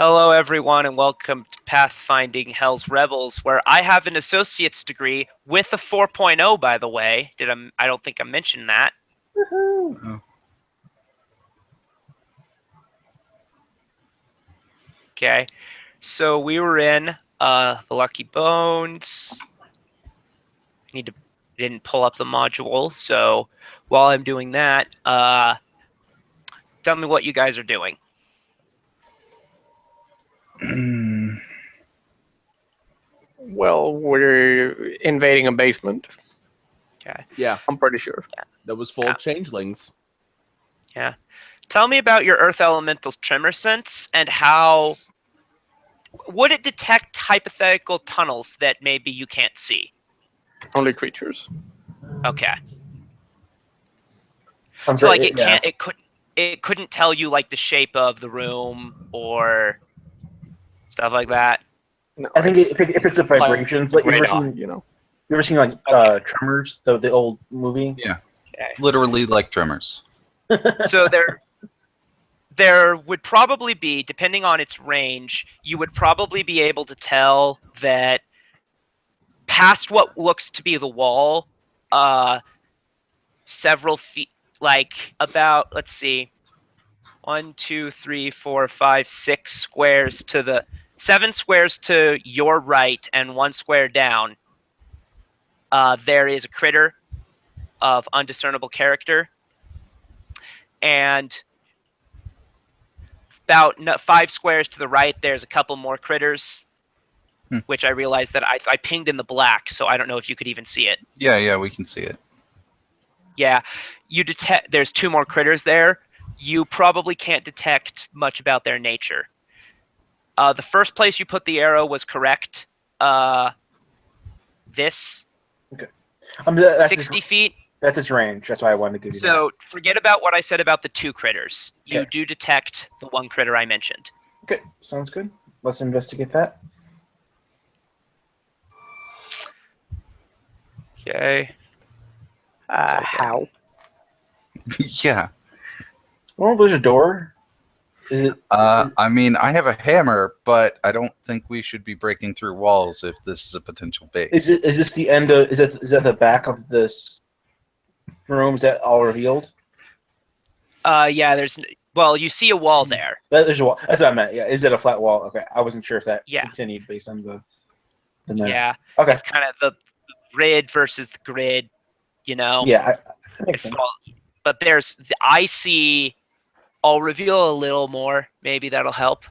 Hello, everyone, and welcome to Pathfinding Hell's Rebels, where I have an associate's degree with a 4.0, by the way. I don't think I mentioned that. Woohoo! Okay, so we were in the Lucky Bones. Didn't pull up the module, so while I'm doing that, tell me what you guys are doing. Well, we're invading a basement. Okay. Yeah, I'm pretty sure. that was full of changelings. Yeah. Tell me about your Earth Elemental's tremor sense and how would it detect hypothetical tunnels that maybe you can't see? Only creatures. Okay. I'm So sorry, like it couldn't tell you like the shape of the room or stuff like that. No, I think if it's a vibrations, like radar, you ever seen like Tremors, the old movie? Yeah, Okay. literally like Tremors. So there would probably be, depending on its range, you would probably be able to tell that past what looks to be the wall, several feet, like about, let's see, 1, 2, 3, 4, 5, 6 squares to the 7 squares to your right and 1 square down. There is a critter of undiscernible character, and about 5 squares to the right, there's a couple more critters, which I realized that I pinged in the black, so I don't know if you could even see it. Yeah, we can see it. Yeah, there's 2 more critters there. You probably can't detect much about their nature. The first place you put the arrow was correct. This. Okay. 60 feet. That's its range. That's why I wanted to give you that. So forget about what I said about the 2 critters. You Okay. do detect the 1 critter I mentioned. Okay, sounds good. Let's investigate that. Okay. how? Yeah. Well, there's a door. Is it? I mean, I have a hammer, but I don't think we should be breaking through walls if this is a potential base. Is this the end of? Is that the back of this room? Is that all revealed? Yeah. Well, you see a wall there. There's a wall. That's what I meant. Yeah. Is it a flat wall? Okay. I wasn't sure if that Yeah. continued based on the map. Yeah. Okay. It's kind of the grid versus the grid. Yeah. That makes sense. But I see. I'll reveal a little more. Maybe that'll help.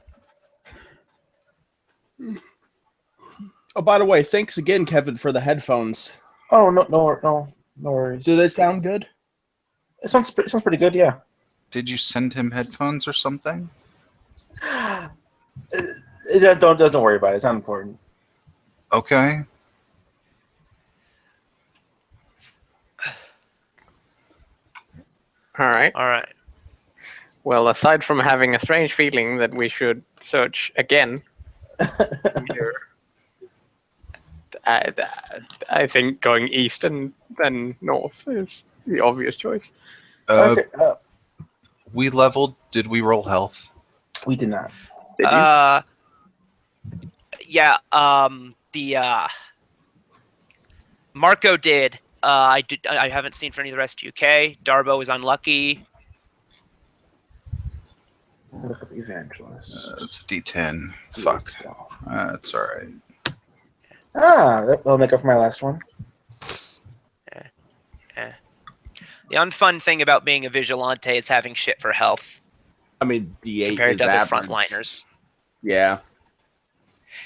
Oh, by the way, thanks again, Kevin, for the headphones. Oh no worries. Do they sound good? It sounds pretty good. Yeah. Did you send him headphones or something? Don't worry about it. It's not important. Okay. All right. All right. Well, aside from having a strange feeling that we should search again, I think going east and then north is the obvious choice. Okay. We leveled. Did we roll health? We did not. Did you? Yeah. The Marco did. I haven't seen for any of the rest of UK. Darbo is unlucky. Look up Evangelist. It's a D10. Fuck. That's all right. That'll make up for my last one. The unfun thing about being a vigilante is having shit for health I mean, D8 compared is to other average. frontliners. Yeah.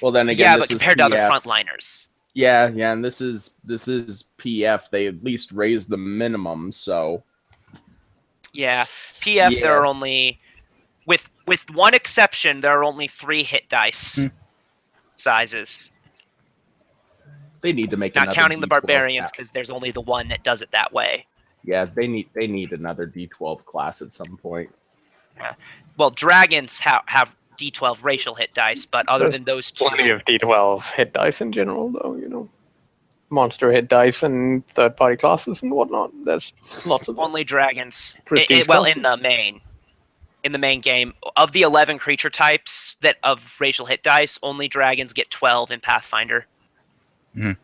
Well, then again, Yeah, this but is compared to other PF. frontliners. Yeah, and this is PF. They at least raised the minimum, so. Yeah, PF Yeah. there are only, with one exception, there are only 3 hit dice sizes. They need to make Not another counting the D12 barbarians cap. because there's only the one that does it that way. Yeah, they need another D12 class at some point. Well, dragons have D12 racial hit dice, but other There's than those 2, Plenty of D12 hit dice in general, though, monster hit dice and third-party classes and whatnot. There's lots of them. only dragons. Prestige Well, classes. in the main. in the main game. Of the 11 creature types that of racial hit dice, only dragons get 12 in Pathfinder.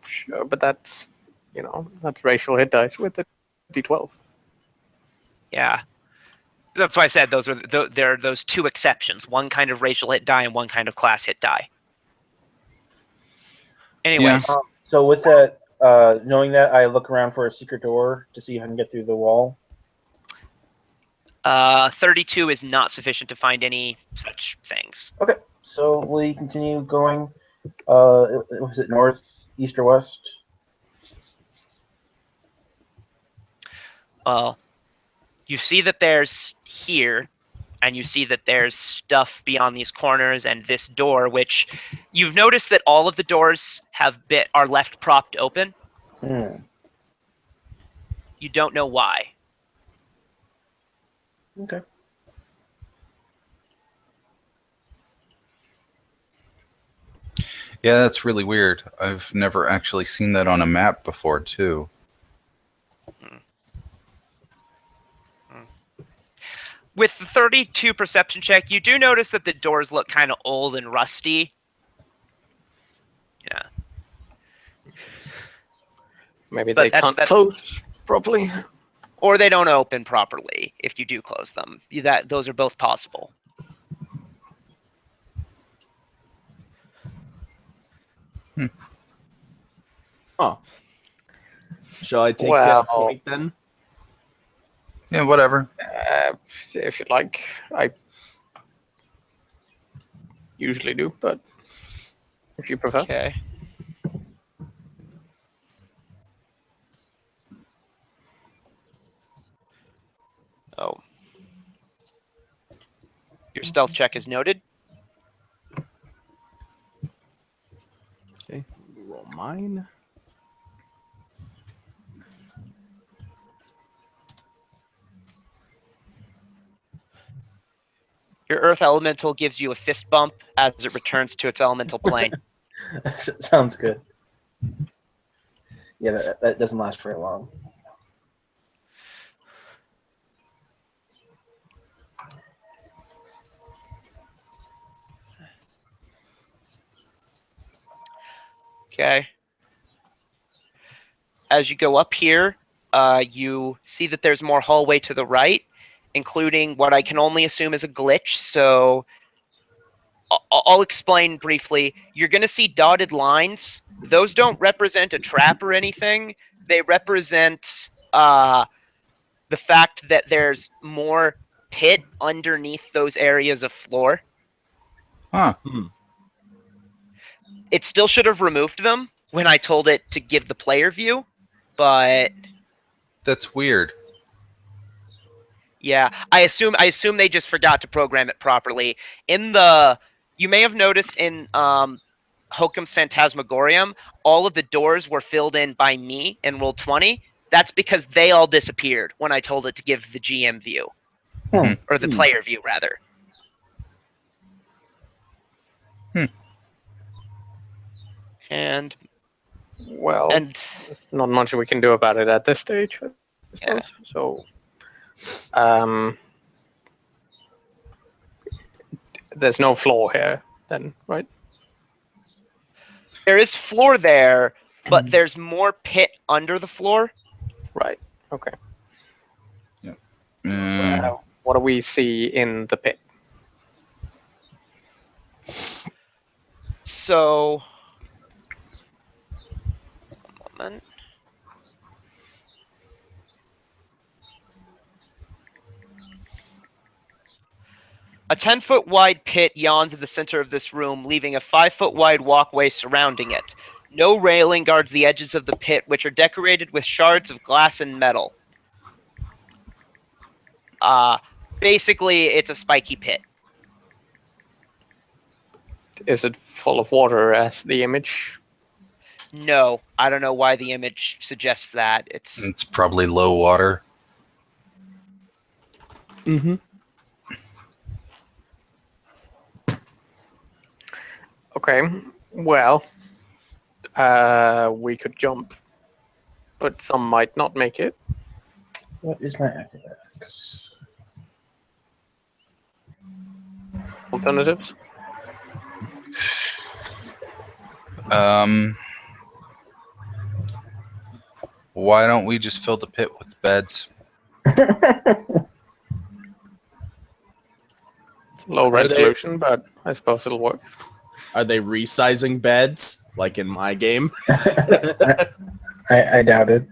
Sure, but that's that's racial hit dice with the D12. Yeah. That's why I said there are those two exceptions. One kind of racial hit die and one kind of class hit die. Anyways, So with that, knowing that, I look around for a secret door to see if I can get through the wall. 32 is not sufficient to find any such things. Okay, so we continue going. Was it north, east, or west? Well, you see that there's here, and you see that there's stuff beyond these corners and this door, which you've noticed that all of the doors are left propped open. You don't know why. Okay. Yeah, that's really weird. I've never actually seen that on a map before, too. With the 32 perception check, you do notice that the doors look kind of old and rusty. Yeah. Maybe But they that's- can't close properly. Or they don't open properly if you do close them. Those are both possible. Oh. Shall I take Well- point then? Yeah, whatever. If you'd like, I usually do, but if you prefer. Okay. Oh. Your stealth check is noted. Okay, roll mine. Your earth elemental gives you a fist bump as it returns to its elemental plane. Sounds good. Yeah, that doesn't last very long. Okay. As you go up here, you see that there's more hallway to the right, including what I can only assume is a glitch. So I'll explain briefly. You're going to see dotted lines. Those don't represent a trap or anything. They represent the fact that there's more pit underneath those areas of floor. Huh. It still should have removed them when I told it to give the player view, but That's weird. yeah, I assume they just forgot to program it properly. You may have noticed in Hokum's Phantasmagorium, all of the doors were filled in by me in Roll20. That's because they all disappeared when I told it to give the GM view. Or the player view, rather. And There's not much we can do about it at this stage, I suppose. So, there's no floor here, then, right? there is floor there, but there's more pit under the floor. Right. Okay. Mm, What do we see in the pit? So, one moment. A 10-foot wide pit yawns in the center of this room, leaving a 5-foot wide walkway surrounding it. No railing guards the edges of the pit, which are decorated with shards of glass and metal. Basically, it's a spiky pit. Is it full of water as the image? No, I don't know why the image suggests that. it's probably low water. Mm-hmm. Okay. Well, we could jump, but some might not make it. What is my acrobatics? alternatives? Why don't we just fill the pit with beds? It's a low Are they- resolution, but I suppose it'll work. Are they resizing beds like in my game? I doubt it.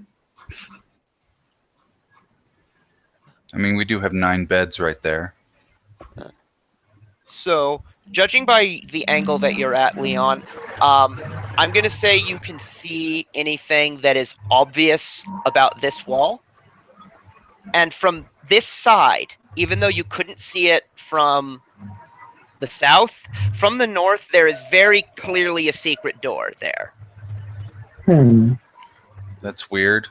I mean, we do have 9 beds right there. So, judging by the angle that you're at, Leon, I'm going to say you can see anything that is obvious about this wall. And from this side, even though you couldn't see it from the south, from the north, there is very clearly a secret door there. That's weird.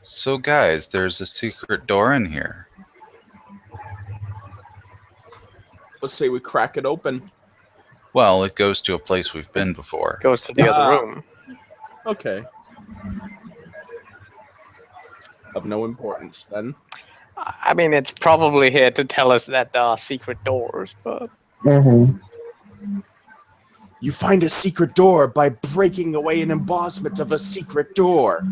So, guys, there's a secret door in here. Let's say we crack it open. Well, it goes to a place we've been before. Goes to the other room. Okay. Of no importance then. I mean, it's probably here to tell us that there are secret doors, but You find a secret door by breaking away an embossment of a secret door.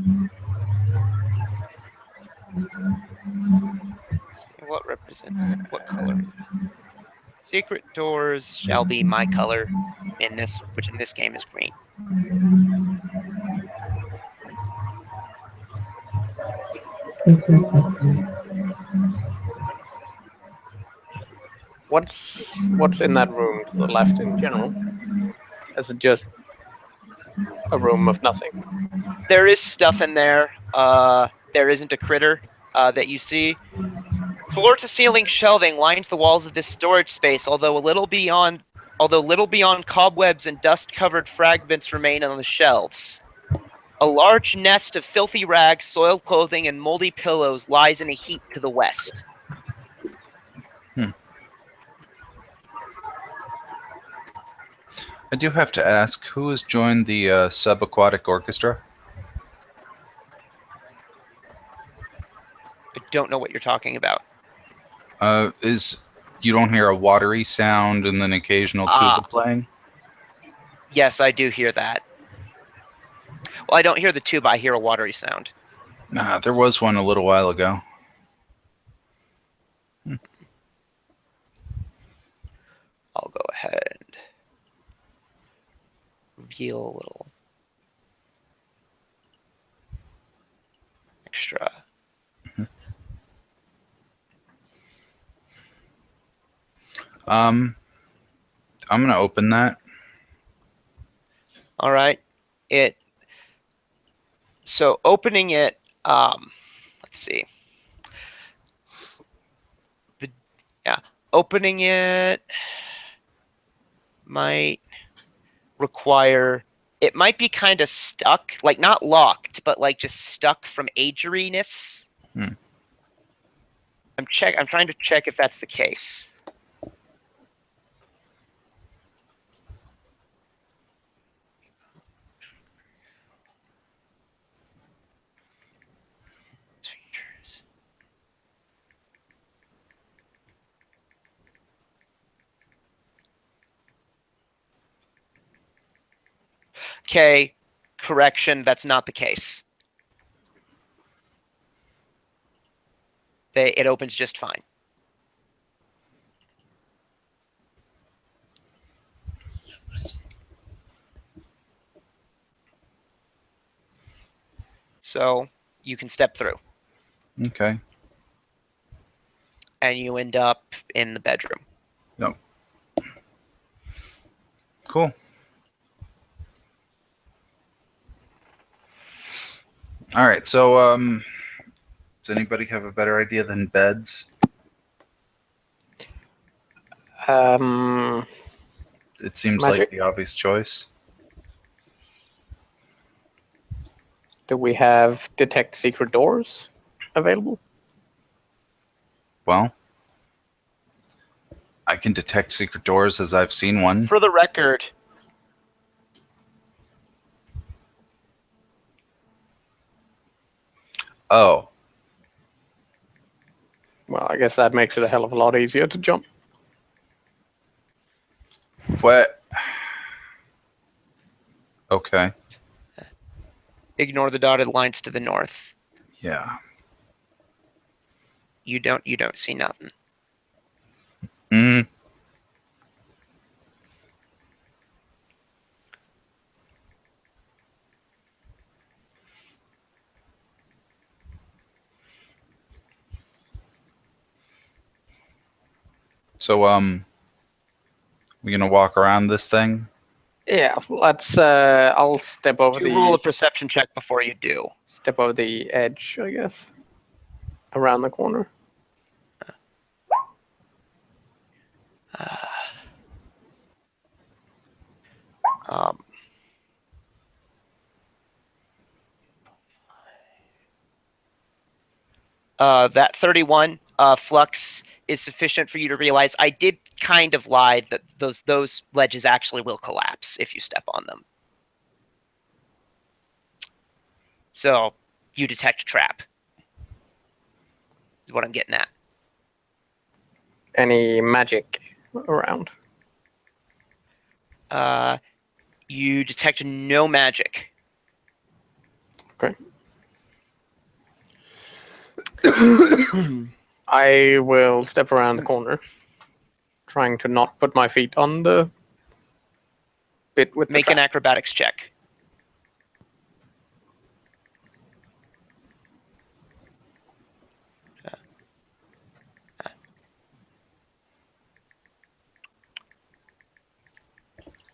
What represents what color? Secret doors shall be my color in this, which in this game is green. what's in that room to the left in general? Is it just a room of nothing? There is stuff in there. There isn't a critter that you see. Floor-to-ceiling shelving lines the walls of this storage space, although little beyond cobwebs and dust-covered fragments remain on the shelves. A large nest of filthy rags, soiled clothing, and moldy pillows lies in a heap to the west. I do have to ask, who has joined the subaquatic orchestra? I don't know what you're talking about. You don't hear a watery sound and then occasional tuba playing? Yes, I do hear that. Well, I don't hear the tuba, I hear a watery sound. Nah, there was one a little while ago. I'll go ahead and reveal a little extra. I'm gonna open that. All right. So opening it, let's see. Opening it might require. It might be kind of stuck, like not locked, but like just stuck from ageriness. I'm trying to check if that's the case. Okay, correction, that's not the case. It opens just fine. So you can step through. Okay. And you end up in the bedroom. No. Cool. All right. So, does anybody have a better idea than beds? It seems Magic? like the obvious choice. Do we have detect secret doors available? Well, I can detect secret doors as I've seen one. For the record, Oh, Well, I guess that makes it a hell of a lot easier to jump. What? Okay. Ignore the dotted lines to the north. Yeah. You don't see nothing. Mm. So, we gonna walk around this thing? Yeah, let's. I'll step over Do roll a the perception check before you do. edge, I guess, around the corner. Um, that 31 flux is sufficient for you to realize I did kind of lie that those ledges actually will collapse if you step on them. So you detect a trap. Is what I'm getting at. Any magic around? You detect no magic. Okay. I will step around the corner, trying to not put my feet on the bit with Make the an trap. acrobatics check.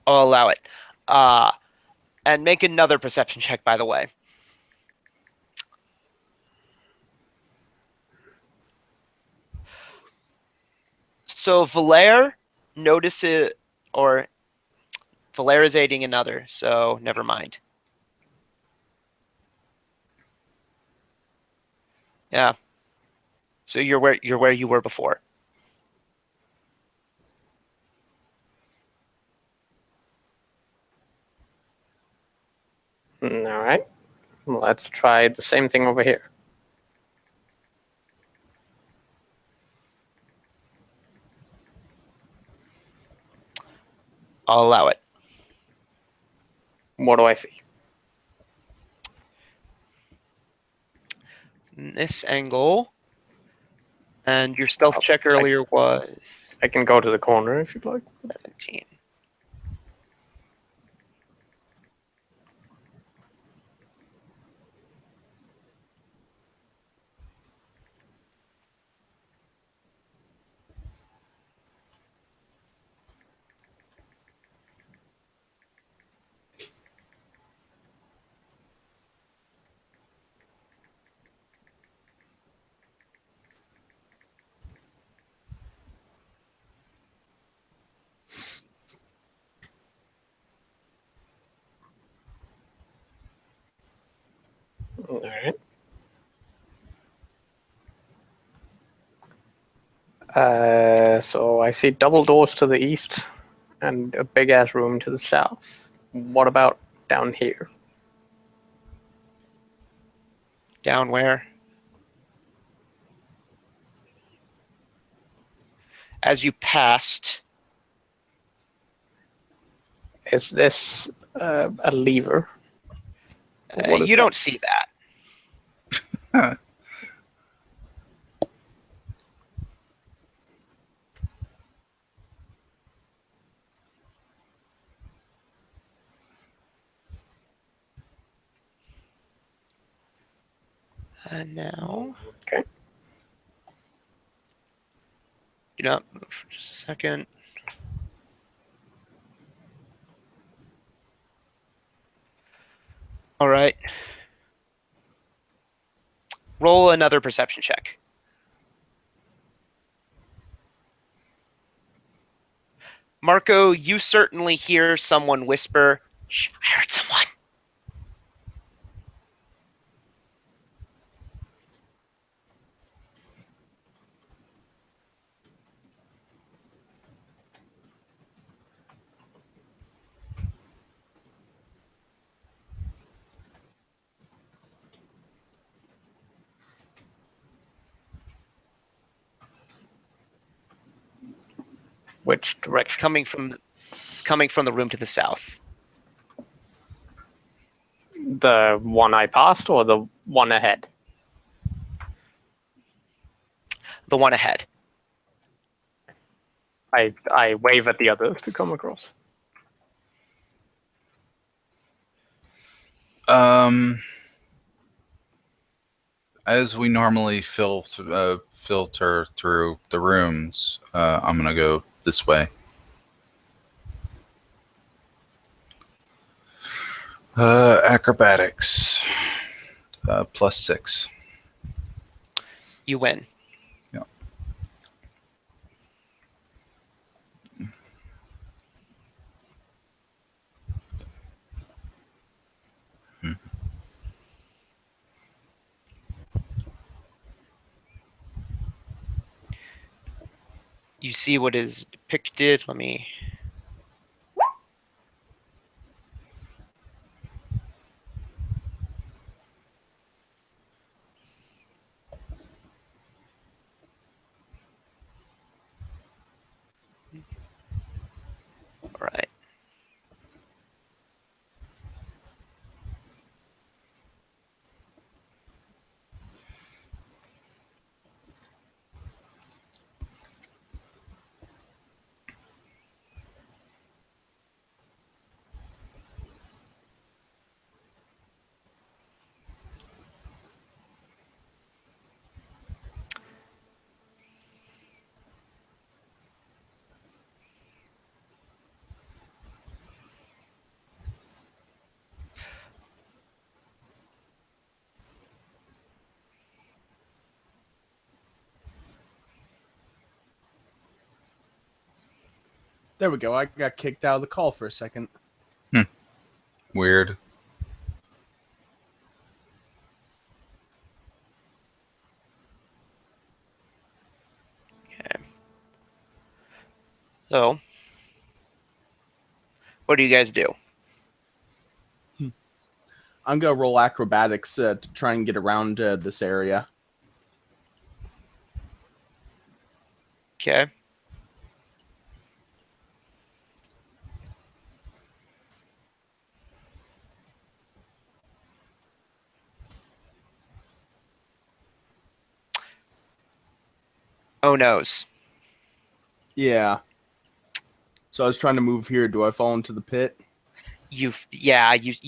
I'll allow it. And make another perception check, by the way. So Valaire notices, or Valaire is aiding another, so never mind. Yeah. So you're where you were before. All right. Let's try the same thing over here. I'll allow it. What do I see? This angle. And your stealth check earlier was I can go to the corner if you'd like. 17. All right. So I see double doors to the east and a big ass room to the south. What about down here? Down where? As you passed, Is this a lever? What is you that? don't see that. Huh. And now, Okay. do not move for just a second. All right. Roll another perception check. Marco, you certainly hear someone whisper, "Shh, I heard someone." Which It's direction? coming from coming from the room to the south. The one I passed or the one ahead? The one ahead. I wave at the others to come across. As we normally filter through the rooms, I'm gonna go this way. Acrobatics, +6. You win. Yeah. You see what is depicted. Let me. All right. There we go. I got kicked out of the call for a second. Weird. Okay. So, what do you guys do? I'm gonna roll acrobatics to try and get around this area. Okay. Oh noes. Yeah. So I was trying to move here. Do I fall into the pit? You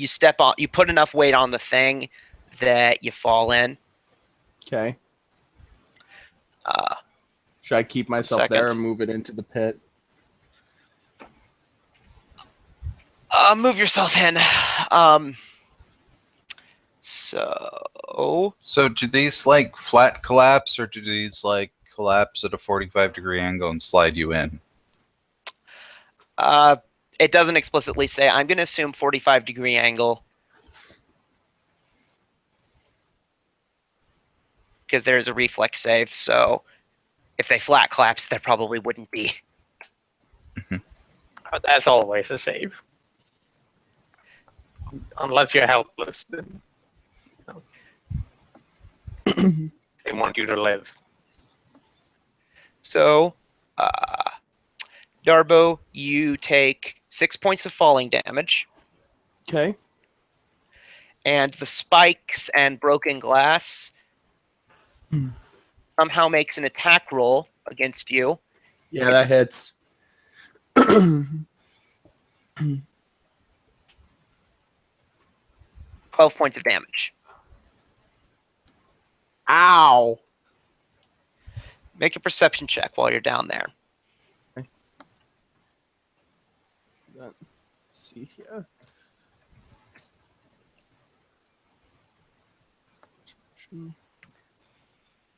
step on. You put enough weight on the thing that you fall in. Okay. Uh, Should I keep myself there or second. move it into the pit? Move yourself in. So So do these like flat collapse, or do these like collapse at a 45-degree angle and slide you in? it doesn't explicitly say. I'm going to assume 45-degree angle because there is a reflex save. So if they flat collapse, there probably wouldn't be. That's always a save. Unless you're helpless, then they want you to live. So, Darbo, you take 6 points of falling damage, Okay. and the spikes and broken glass somehow makes an attack roll against you. Yeah, that hits. 12 points of damage. Ow. Make a perception check while you're down there. Let's see here.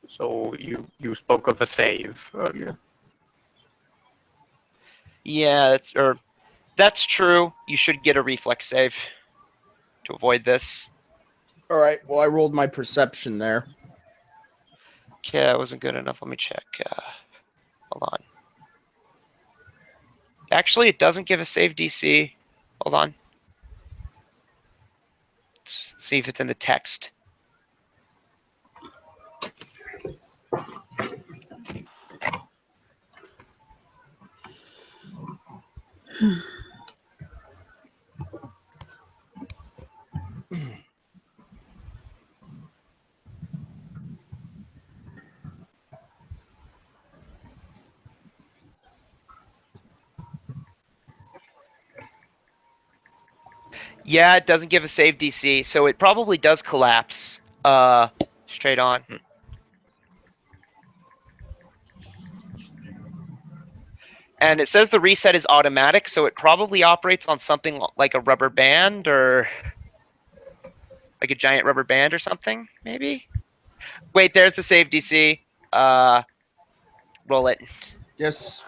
So you spoke of a save earlier. Yeah, that's true. You should get a reflex save to avoid this. All right. Well, I rolled my perception there. Okay, that wasn't good enough. Let me check. Hold on. Actually, it doesn't give a save DC. Hold on. Let's see if it's in the text. Yeah, it doesn't give a save DC, so it probably does collapse. Straight on. And it says the reset is automatic, so it probably operates on something like a rubber band or like a giant rubber band or something, maybe? Wait, there's the save DC. Roll it. Yes.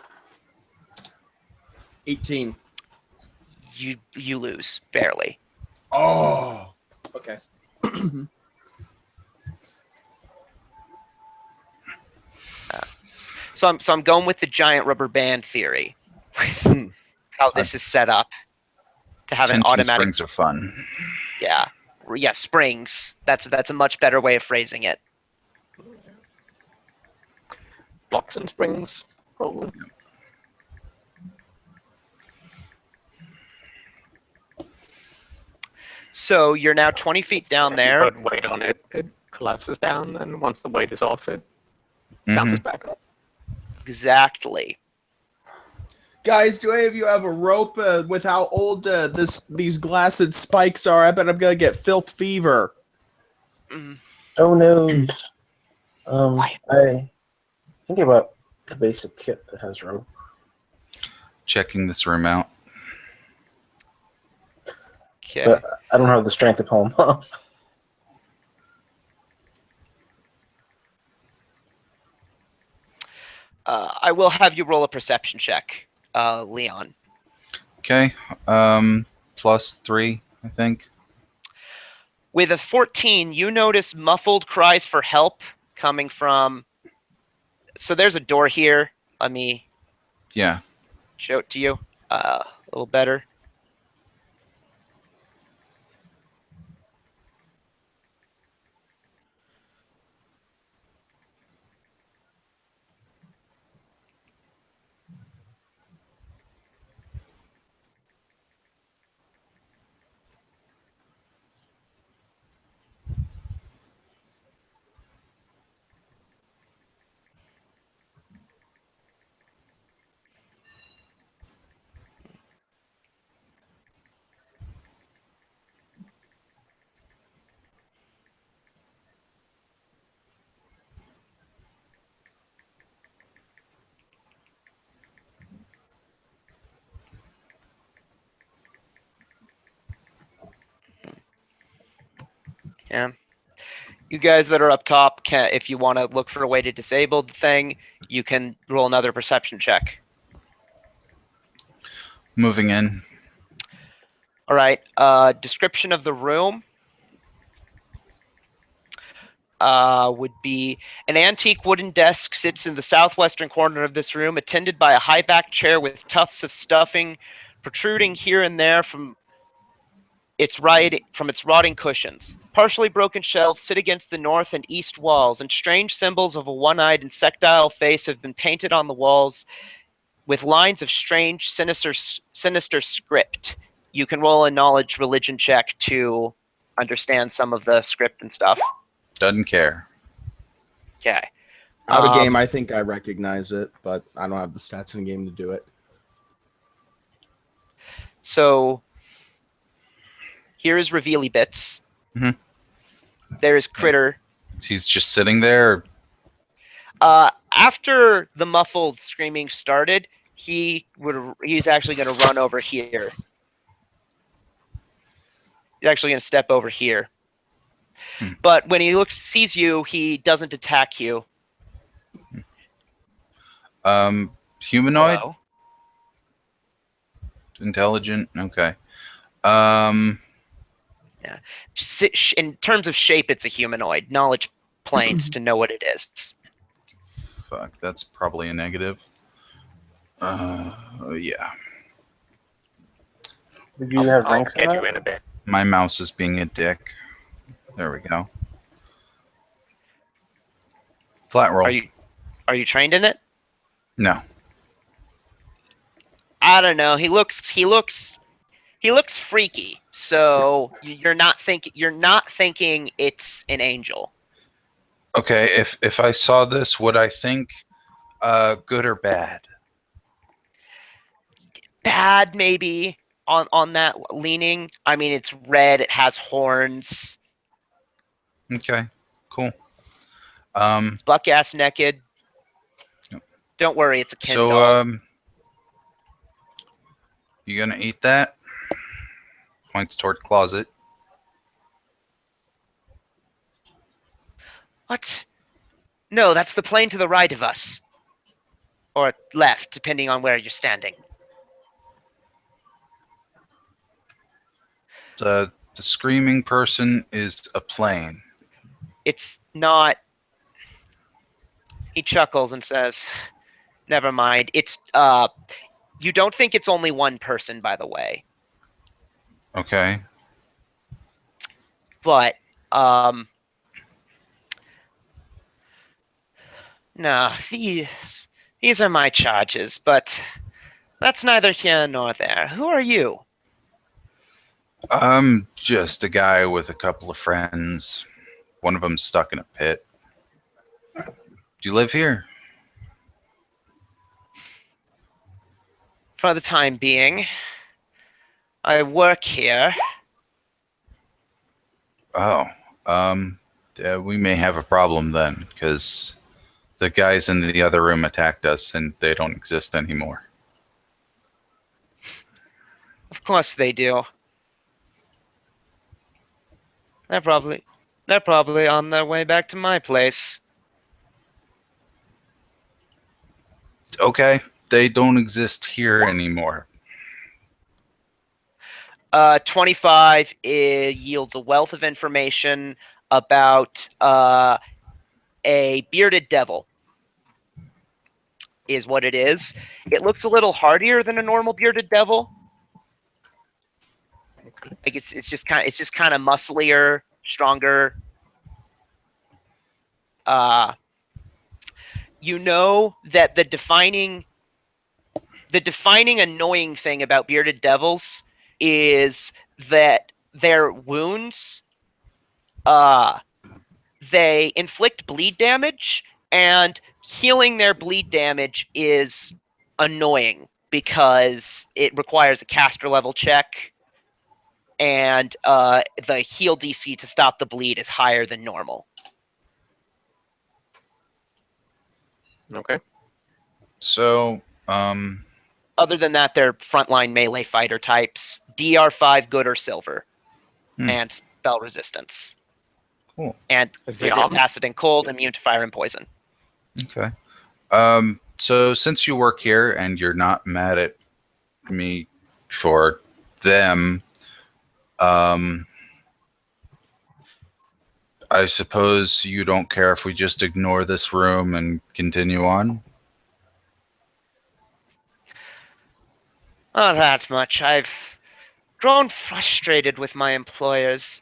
18. You lose, barely. Oh. Okay. So I'm going with the giant rubber band theory. How this is set up to have an Tension automatic. springs are fun. Yeah, springs. That's a much better way of phrasing it. Blocks and springs, probably. So you're now 20 feet down If there. you put weight on it, it collapses down, and once the weight is off, it bounces back up. Exactly. Guys, do any of you have a rope with how old these glassed spikes are? I bet I'm gonna get filth fever. Mm. Oh no. I think about the basic kit that has rope. Checking this room out. Okay. But I don't have the strength of home. I will have you roll a perception check, Leon. Okay. +3, I think. With a 14, you notice muffled cries for help coming from. So there's a door here. Let me Yeah. show it to you a little better. Yeah. You guys that are up top, if you want to look for a way to disable the thing, you can roll another perception check. Moving in. All right. Description of the room would be an antique wooden desk sits in the southwestern corner of this room, attended by a high-backed chair with tufts of stuffing protruding here and there from its rotting cushions. Partially broken shelves sit against the north and east walls, and strange symbols of a one-eyed insectile face have been painted on the walls with lines of strange, sinister script. You can roll a knowledge religion check to understand some of the script and stuff. Doesn't care. Okay. Out of game, I think I recognize it, but I don't have the stats in the game to do it. So here is Revealy Bits. Mhm. There is Critter. He's just sitting there. After the muffled screaming started, he's actually going to run over here. He's actually going to step over here. But when he sees you, he doesn't attack you. Humanoid? Hello? Intelligent? Okay. Yeah. In terms of shape, it's a humanoid. Knowledge planes to know what it is. Fuck, that's probably a negative. Yeah. Did you have I'll ranks in get you that? in a bit. My mouse is being a dick. There we go. Flat roll. Are you trained in it? No. I don't know. He looks freaky. So you're not thinking it's an angel. Okay, if I saw this, would I think good or bad? Bad, maybe. on that leaning. I mean, it's red. It has horns. Okay, cool. It's buck ass naked. Yep. Don't worry, it's a Ken So, doll. you gonna eat that? Points toward closet. What? No, that's the plane to the right of us. Or left, depending on where you're standing. The screaming person is a plane. It's not. He chuckles and says, never mind. It's, you don't think it's only one person, by the way. Okay. But, no, these are my charges, but that's neither here nor there. Who are you? I'm just a guy with a couple of friends. One of them's stuck in a pit. Do you live here? For the time being, I work here. Oh, yeah, we may have a problem then, because the guys in the other room attacked us and they don't exist anymore. Of course they do. They're probably on their way back to my place. Okay, they don't exist here anymore. 25 yields a wealth of information about a bearded devil. Is what it is. It looks a little hardier than a normal bearded devil. Like it's just kind of musclier, stronger. You know that the defining annoying thing about bearded devils is that their wounds, they inflict bleed damage, and healing their bleed damage is annoying because it requires a caster level check, and the heal DC to stop the bleed is higher than normal. Okay. So, Other than that, they're frontline melee fighter types. DR5, good or silver, and spell resistance. Cool. And resist acid and cold, immune to fire and poison. Okay. So since you work here and you're not mad at me for them, I suppose you don't care if we just ignore this room and continue on? Not that much. I've grown frustrated with my employers.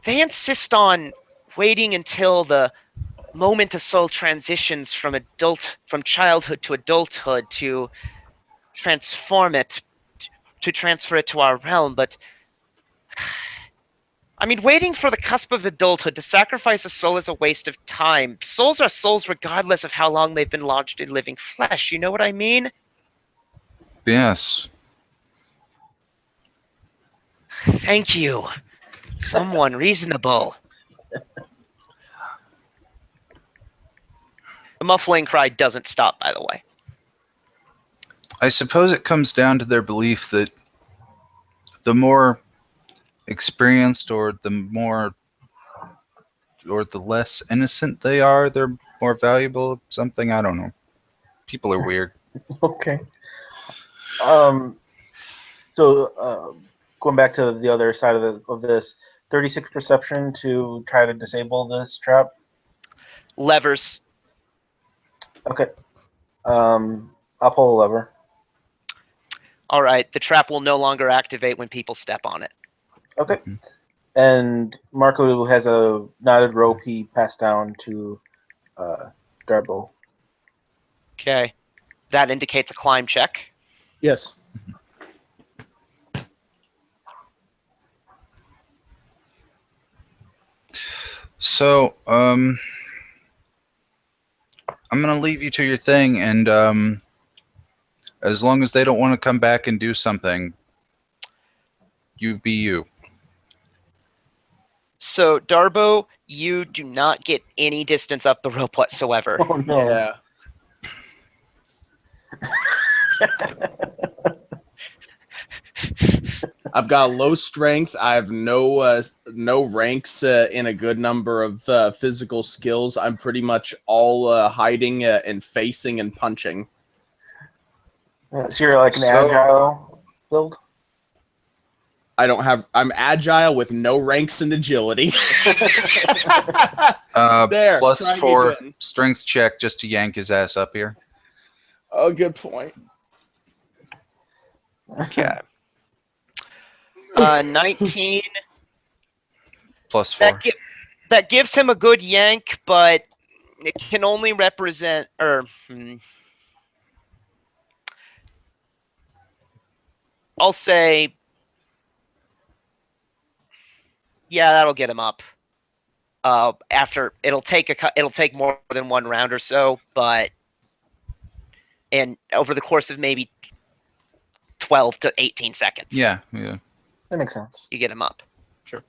They insist on waiting until the moment a soul transitions from childhood to adulthood to transfer it to our realm, but I mean, waiting for the cusp of adulthood to sacrifice a soul is a waste of time. Souls are souls regardless of how long they've been lodged in living flesh. You know what I mean? Yes. Thank you. Someone reasonable. The muffling cry doesn't stop, by the way. I suppose it comes down to their belief that the more experienced or the less innocent they are, they're more valuable. Something, I don't know. People are weird. Okay. So going back to the other side of this, 36 perception to try to disable this trap. Levers. Okay. I'll pull a lever. All right, the trap will no longer activate when people step on it. Okay. And Marco has a knotted rope he passed down to Darbo. Okay. That indicates a climb check. Yes. So, I'm gonna leave you to your thing, and as long as they don't want to come back and do something, You be you. So, Darbo, you do not get any distance up the rope whatsoever. Oh no. Yeah. I've got low strength. I have no ranks in a good number of physical skills. I'm pretty much all hiding and facing and punching. So you're like an So- agile build? I'm agile with no ranks in agility. There, Plus try me 4 again. strength check just to yank his ass up here. Oh, good point. Okay. 19. Plus 4. That gives him a good yank, but it can only represent, I'll say, yeah, that'll get him up. After it'll take more than one round or so, and over the course of maybe 12 to 18 seconds, Yeah. That makes sense. you get him up. Did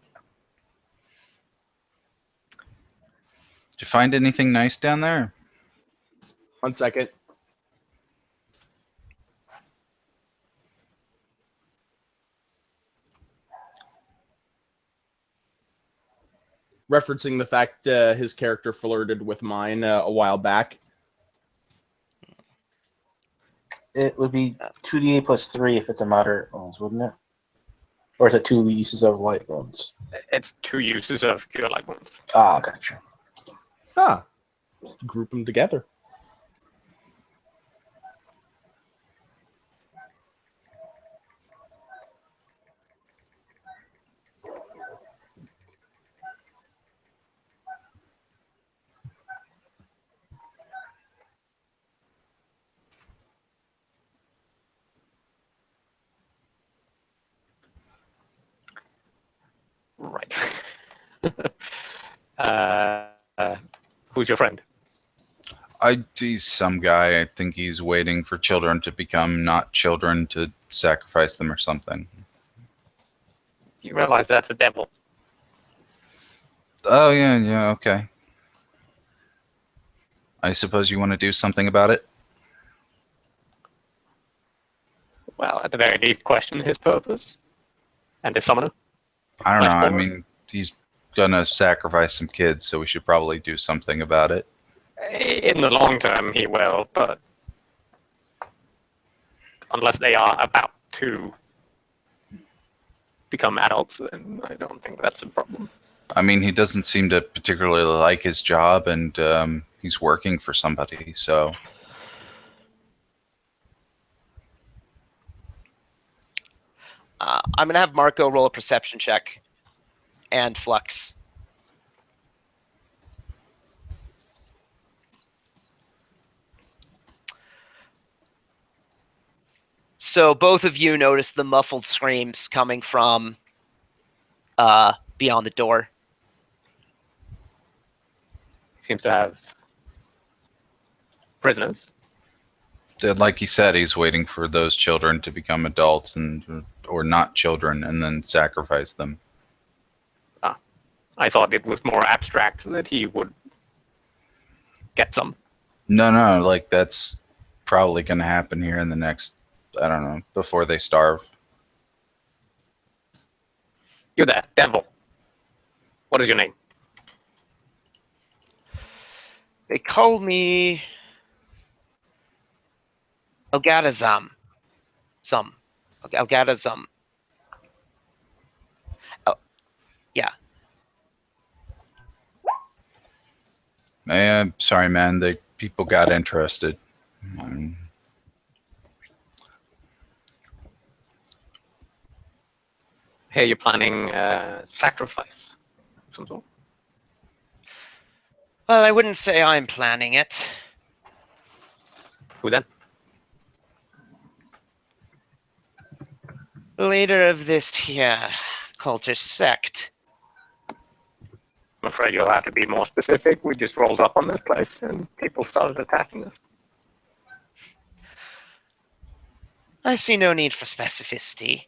you find anything nice down there? 1 second. Referencing the fact his character flirted with mine a while back. It would be 2d8 plus 3 if it's a moderate wounds, wouldn't it? Or is it 2 uses of light wounds? It's 2 uses of cure light wounds. Ah, gotcha. Ah, group them together. Right. Who's your friend? He's some guy. I think he's waiting for children to become not children to sacrifice them or something. You realize that's a devil. Oh, yeah, okay. I suppose you want to do something about it? Well, at the very least, question his purpose. And his summoner. I don't know. I Fleshborn? mean, he's gonna sacrifice some kids, so we should probably do something about it. In the long term, he will, but unless they are about to become adults, then I don't think that's a problem. I mean, he doesn't seem to particularly like his job, and he's working for somebody, so... I'm gonna have Marco roll a perception check, and Flux. So both of you notice the muffled screams coming from beyond the door. Seems to have prisoners. Like he said, he's waiting for those children to become adults or not children and then sacrifice them. I thought it was more abstract that he would get some. No, like that's probably going to happen here in the next, I don't know, before they starve. You're there, devil. What is your name? They call me Elgadazam. Elgadazam. Oh, yeah. I'm sorry, man. The people got interested. Here you're planning sacrifice. Some sort. Well, I wouldn't say I'm planning it. Who then? The leader of this here cultist sect. I'm afraid you'll have to be more specific. We just rolled up on this place and people started attacking us. I see no need for specificity.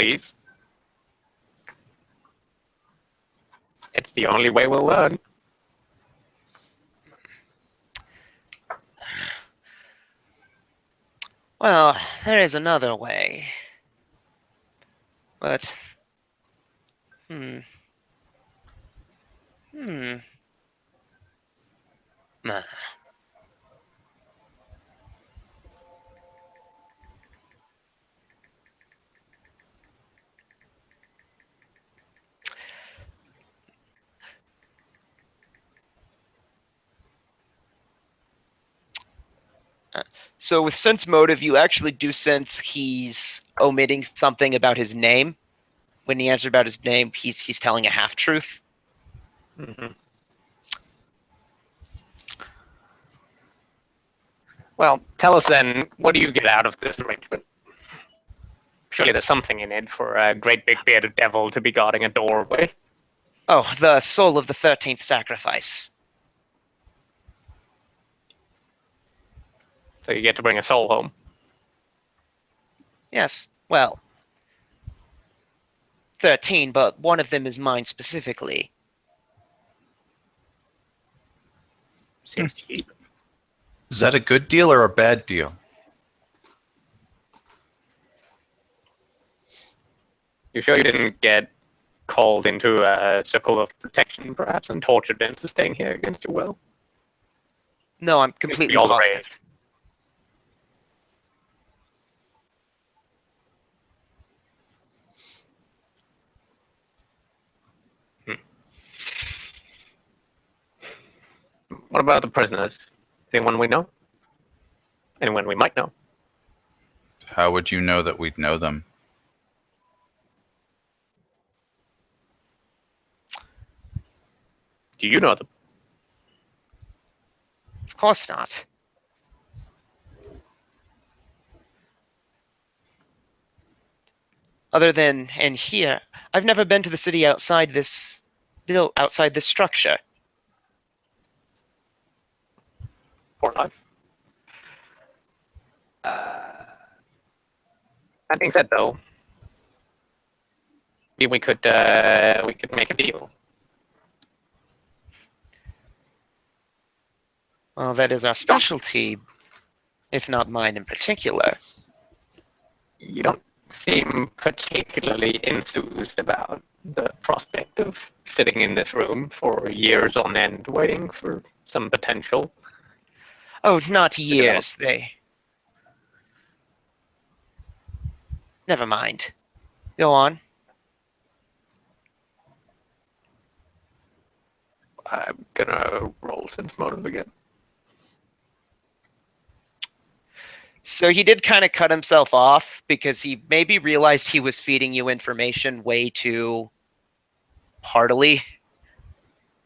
please. It's the only way we'll learn. Well, there is another way. But... Hmm. Nah. So with sense motive, you actually do sense he's omitting something about his name. When he answered about his name, he's telling a half-truth. Mm-hmm. Well, tell us then, what do you get out of this arrangement? Surely there's something in it for a great big bearded devil to be guarding a doorway. Oh, the soul of the 13th sacrifice. So you get to bring a soul home. Yes, well, 13, but one of them is mine specifically. Seems cheap. Is that a good deal or a bad deal? You sure you didn't get called into a circle of protection, perhaps, and tortured into staying here against your will? No, I'm completely all the positive. rage. What about the prisoners? Anyone we know? Anyone we might know? How would you know that we'd know them? Do you know them? Of course not. Other than in here, I've never been to the city outside this structure. Poor life. That being said, though, maybe we could make a deal. Well, that is our specialty, if not mine in particular. You don't seem particularly enthused about the prospect of sitting in this room for years on end waiting for some potential. Oh, not years. Never mind. Go on. I'm gonna roll sense motive again. So he did kind of cut himself off because he maybe realized he was feeding you information way too heartily,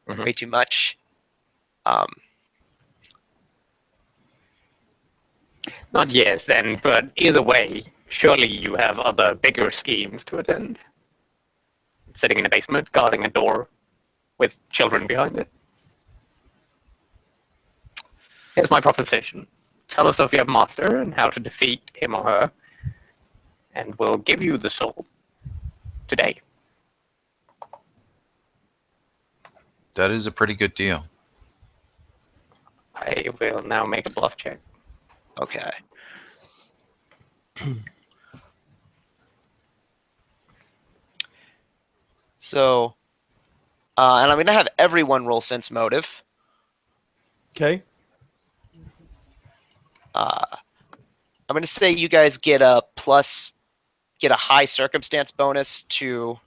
way too much. Not yes, then, but either way, surely you have other bigger schemes to attend. Sitting in a basement, guarding a door with children behind it. Here's my proposition. Tell us of your master and how to defeat him or her, and we'll give you the soul today. That is a pretty good deal. I will now make a bluff check. Okay. So, and I'm going to have everyone roll sense motive. Okay. I'm going to say you guys get a high circumstance bonus to...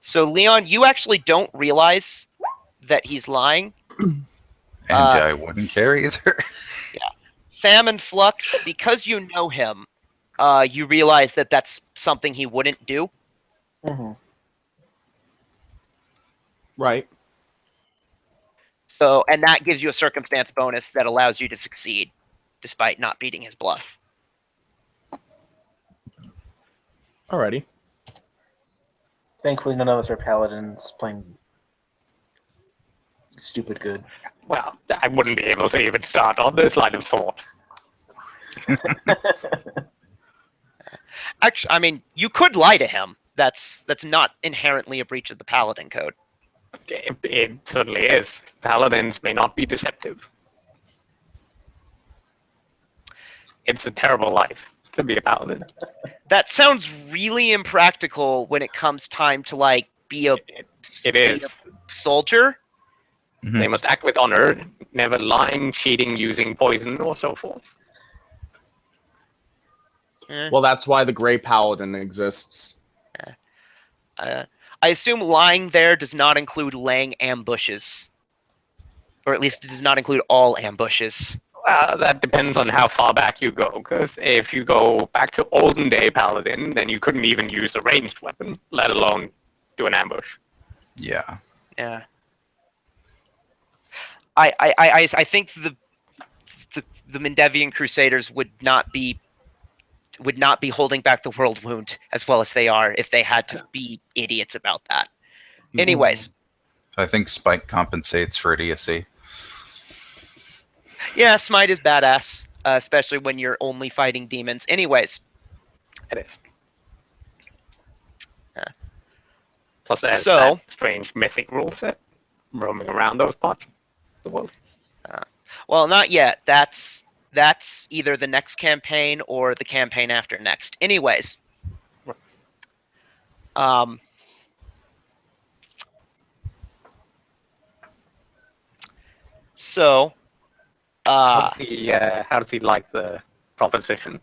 So, Leon, you actually don't realize that he's lying. And I wouldn't care either. Yeah. Sam and Flux, because you know him, you realize that that's something he wouldn't do. Mm-hmm. Right. So, and that gives you a circumstance bonus that allows you to succeed, despite not beating his bluff. Alrighty. Thankfully, none of us are paladins playing stupid good. Well, I wouldn't be able to even start on this line of thought. Actually, I mean, you could lie to him. That's not inherently a breach of the Paladin Code. It certainly is. Paladins may not be deceptive. It's a terrible life to be a paladin. That sounds really impractical when it comes time to like be a It is. soldier. They must act with honor, never lying, cheating, using poison, or so forth. Well, that's why the Grey Paladin exists. I assume lying there does not include laying ambushes, or at least it does not include all ambushes. That depends on how far back you go, because if you go back to olden day paladin, then you couldn't even use a ranged weapon, let alone do an ambush. Yeah. Yeah. I think the Mendevian Crusaders would not be holding back the world wound as well as they are if they had to be idiots about that. Anyways. I think Spike compensates for idiocy. Yeah, Smite is badass, especially when you're only fighting demons. Anyways. It is. Plus there's So, that strange mythic rule set roaming around those parts of the world. Well, not yet. That's either the next campaign or the campaign after next. Anyways. So, how does he like the proposition?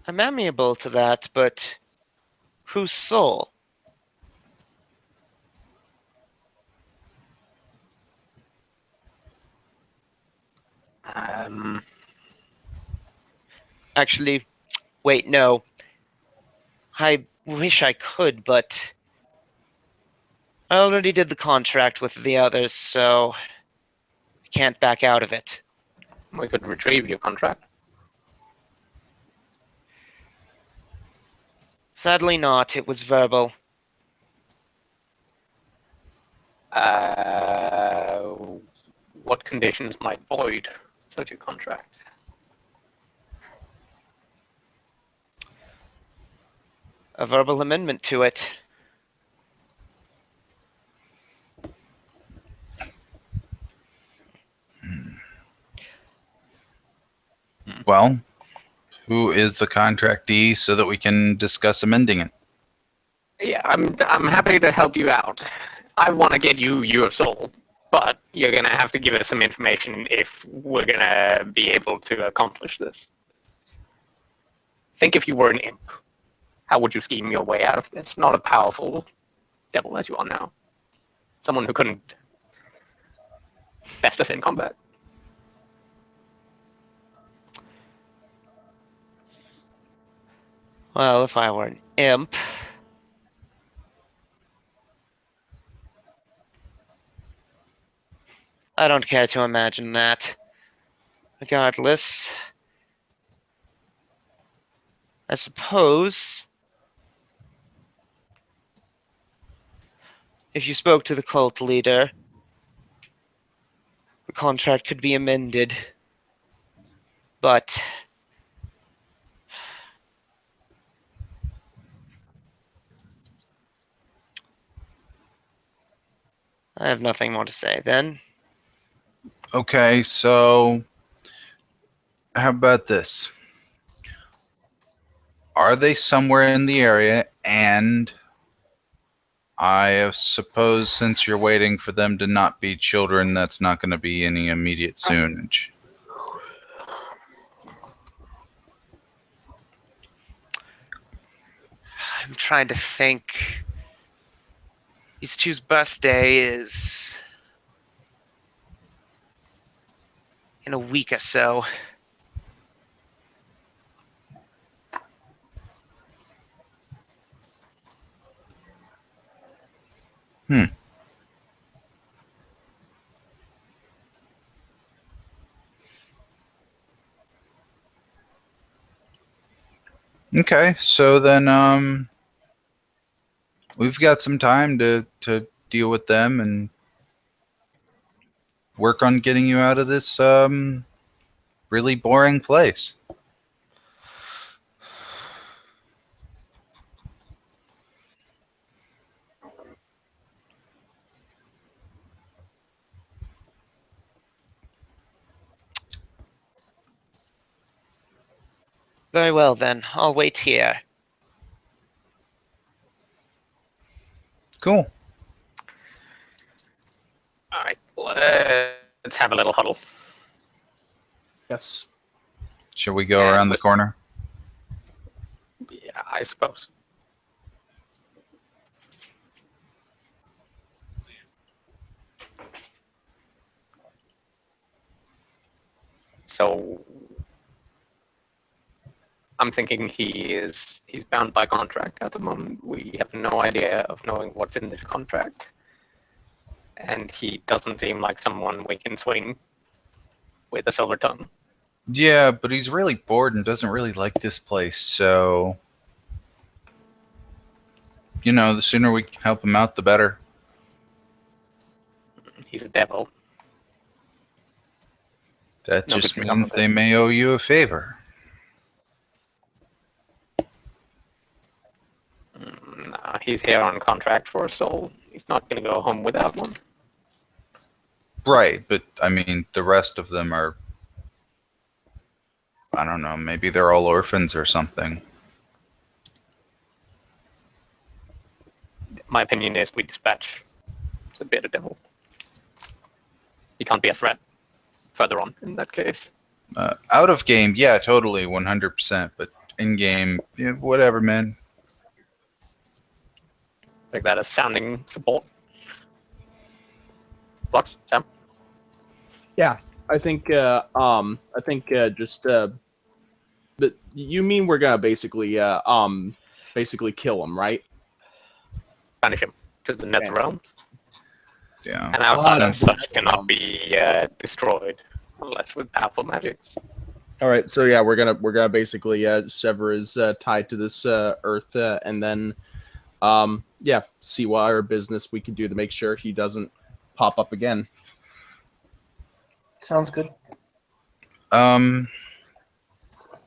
I'm amiable to that, but whose soul? Actually, wait, no. I wish I could, but I already did the contract with the others, so I can't back out of it. We could retrieve your contract. Sadly not. It was verbal. What conditions might void such a contract? A verbal amendment to it. Well, who is the contractee so that we can discuss amending it? Yeah, I'm happy to help you out. I want to get you your soul, but you're gonna have to give us some information if we're gonna be able to accomplish this. Think if you were an imp, how would you scheme your way out of this? Not a powerful devil as you are now. Someone who couldn't best us in combat. Well, if I were an imp... I don't care to imagine that. Regardless, I suppose if you spoke to the cult leader, the contract could be amended. But I have nothing more to say then. Okay, so how about this? Are they somewhere in the area? And I suppose since you're waiting for them to not be children, that's not going to be any immediate soonage. I'm trying to think. These two's birthday is in a week or so. Okay, so then we've got some time to deal with them, and work on getting you out of this really boring place. Very well, then. I'll wait here. Cool. All right, let's have a little huddle. Yes. Shall we go And around the corner? Yeah, I suppose. So I'm thinking he's bound by contract at the moment. We have no idea of knowing what's in this contract. And he doesn't seem like someone we can swing with a silver tongue. Yeah, but he's really bored and doesn't really like this place, so the sooner we can help him out, the better. He's a devil. That No just good can come means of they it. may owe you a favor. Nah, he's here on contract for a soul. He's not going to go home without one. Right, but I mean, the rest of them are, I don't know, maybe they're all orphans or something. My opinion is we dispatch the bitter devil. He can't be a threat further on in that case. Out of game, yeah, totally, 100%, but in game, yeah, whatever, man. Like that as sounding support. Flux, Sam? Yeah, I think just but you mean we're gonna basically kill him, right? Banish him to the nether realms. Yeah. And outside Ah, of such the cannot realm. be destroyed unless with powerful magics. All right, so yeah, we're gonna basically sever his tie to this earth, and then see what our business we can do to make sure he doesn't pop up again. Sounds good.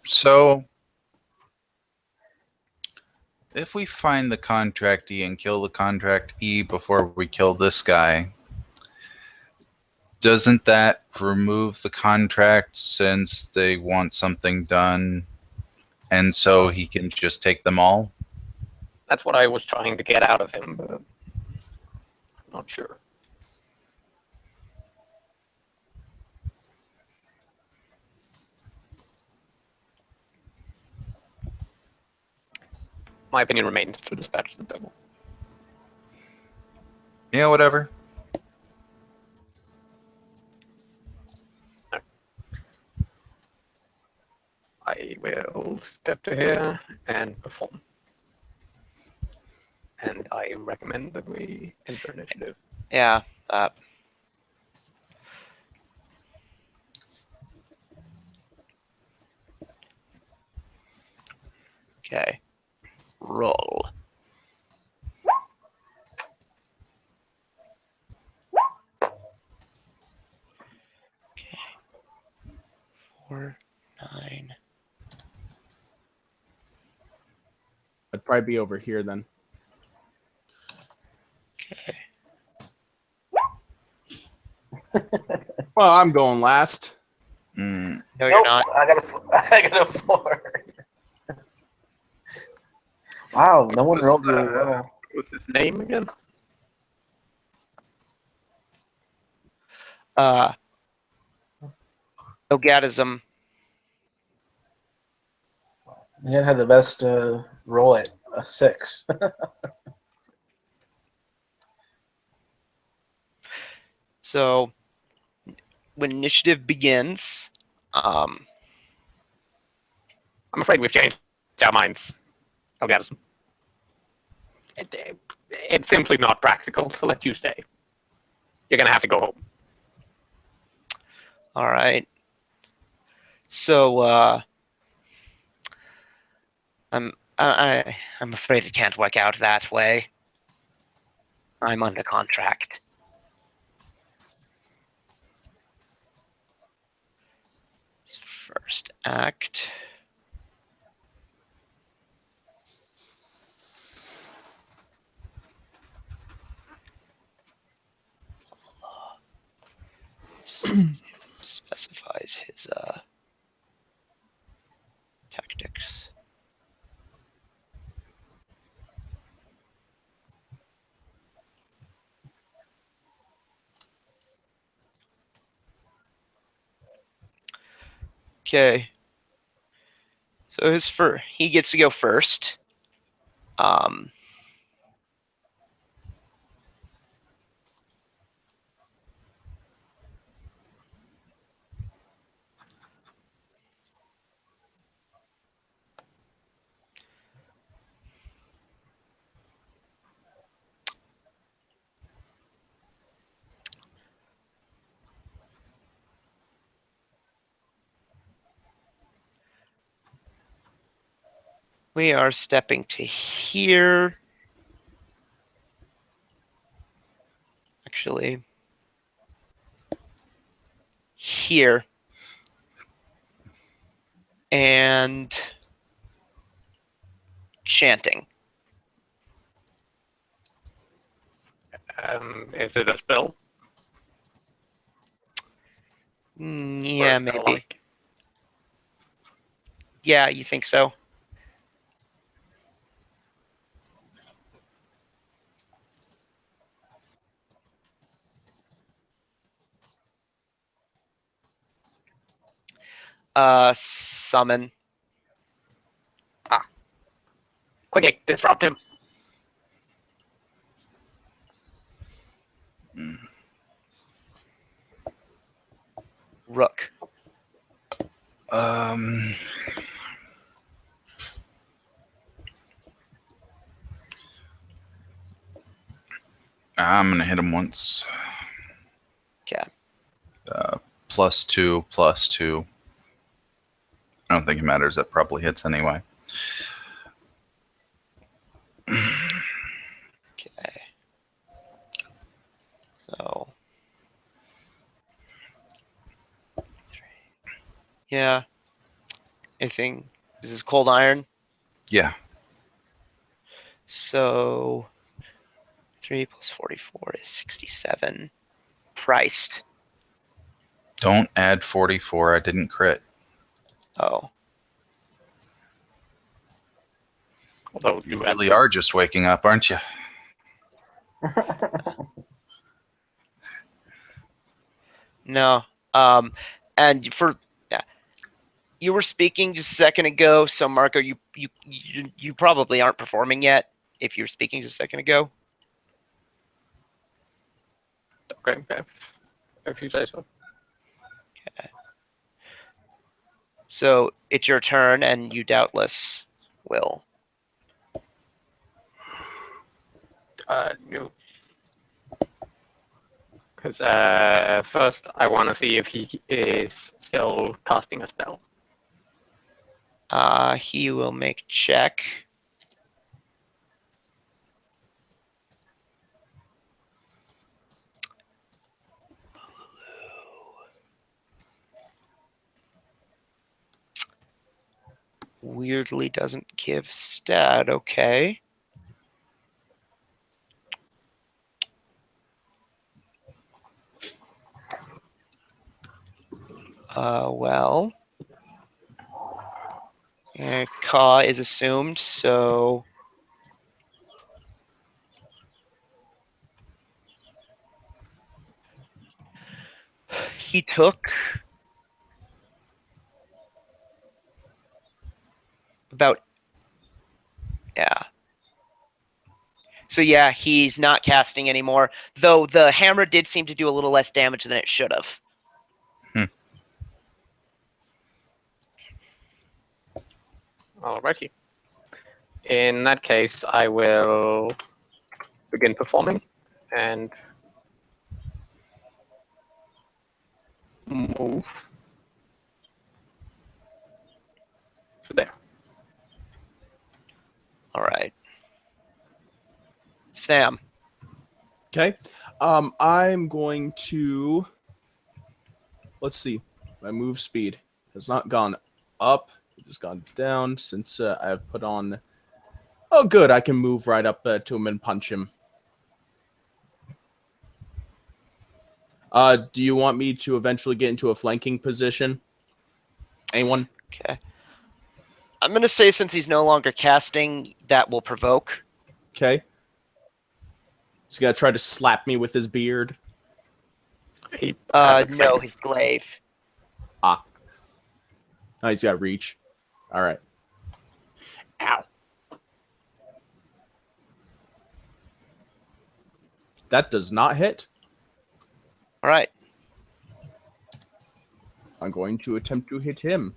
So if we find the contractee and kill the contractee before we kill this guy, doesn't that remove the contract since they want something done and so he can just take them all? That's what I was trying to get out of him, but I'm not sure. My opinion remains to dispatch the devil. Yeah, whatever. I will step to here and perform. And I recommend that we enter initiative. Yeah. Okay. Roll. Okay. 4, 9. I'd probably be over here then. Okay. Well, I'm going last. No, Nope, you're not. I got a 4. Wow, no one rolled really well. What's his name again? Ogadism. You had the best roll at a 6. So, when initiative begins, I'm afraid we've changed our minds. Elgadism. It's simply not practical to let you stay. You're gonna have to go home. all right. So, I'm afraid it can't work out that way. I'm under contract. First act. Specifies his tactics. Okay. So he gets to go first. We are stepping to here. Actually, here. And chanting. Is it a spell? Yeah, maybe. Spell-like? Yeah, you think so? Summon. Quickly, disrupt him. Rook. I'm gonna hit him once. Okay. +2, +2. I don't think it matters. That probably hits anyway. Okay. So. Yeah. Anything? This is cold iron. Yeah. So 3 plus 44 is 67. Priced. Don't add 44. I didn't crit. Oh. Although You really are just waking up, aren't you? No. And for you were speaking just a second ago, so Marco, you probably aren't performing yet. If you're speaking just a second ago. Okay, if you say so. Okay. So it's your turn, and you doubtless will. You. Because first I want to see if he is still casting a spell. He will make check. Weirdly doesn't give stat. Okay. Well. Ka is assumed, so he took about, yeah. So yeah, he's not casting anymore, though the hammer did seem to do a little less damage than it should have. Alrighty. In that case, I will begin performing and move to there. All right. Sam. Okay. I'm going to, let's see, my move speed. has not gone up. It has gone down since I have put on... Oh, good. I can move right up to him and punch him. Do you want me to eventually get into a flanking position? Anyone? Okay. I'm going to say since he's no longer casting, that will provoke. Okay. He's going to try to slap me with his beard. No, his glaive. Ah. Oh, he's got reach. All right. Ow. That does not hit. All right. I'm going to attempt to hit him.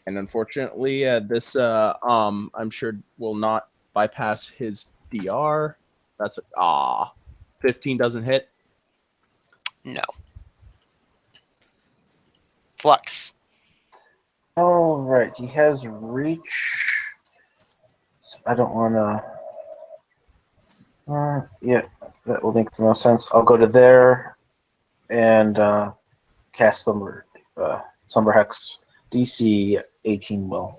And unfortunately, this I'm sure will not bypass his DR. That's 15 doesn't hit. No. Flux. All right, he has reach. So I don't want to. Yeah, that will make the most sense. I'll go to there and cast Slumber Hex. DC 18 will.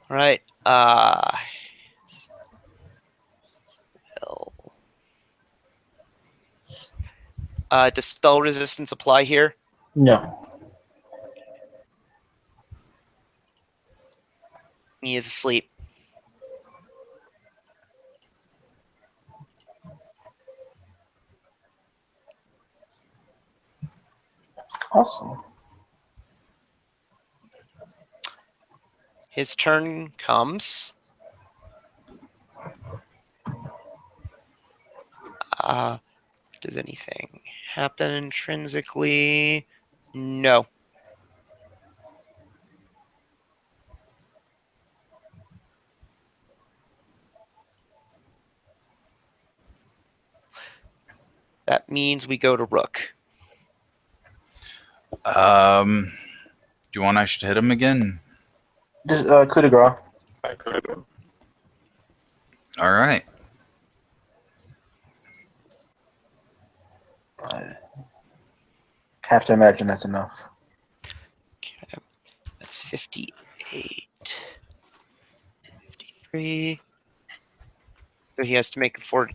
All right. Does spell resistance apply here? No. He is asleep. Awesome. His turn comes. Does anything happen intrinsically? No. That means we go to Rook. Do you want I should hit him again? Just coup de grace. All right. I have to imagine that's enough. Okay. That's 58. 53. So he has to make a 40.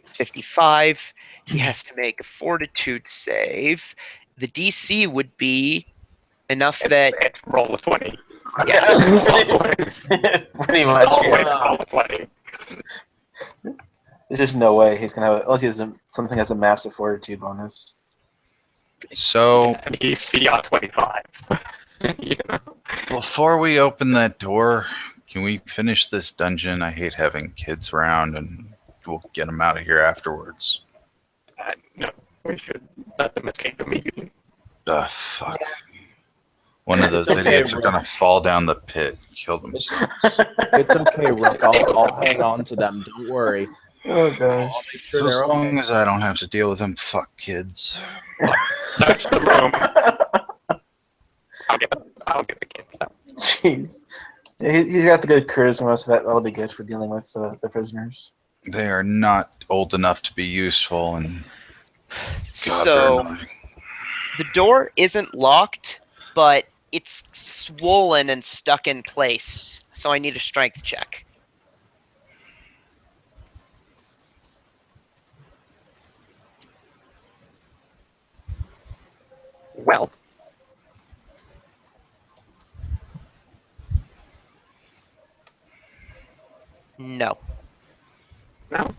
55. He has to make a fortitude save. The DC would be enough that It's roll a 20. yeah. Pretty much. Always roll a 20. There's just no way he's gonna have unless he has something has a massive fortitude bonus. So And he's CR 25. You know? before we open that door, can we finish this dungeon? I hate having kids around, and we'll get them out of here afterwards. No, we should let them escape immediately. Fuck. One of those It's okay, idiots are Rick. gonna fall down the pit, kill themselves. It's okay, Rick. I'll hang on to them. Don't worry. Oh gosh. I'll make sure So as they're long okay. as I don't have to deal with them fuck kids. Search the room. I'll get the kids out. Jeez. Yeah, he's got the good charisma, so that'll be good for dealing with the prisoners. They are not old enough to be useful, and God, they're So annoying. the door isn't locked, but it's swollen and stuck in place. So I need a strength check. Well, No. no.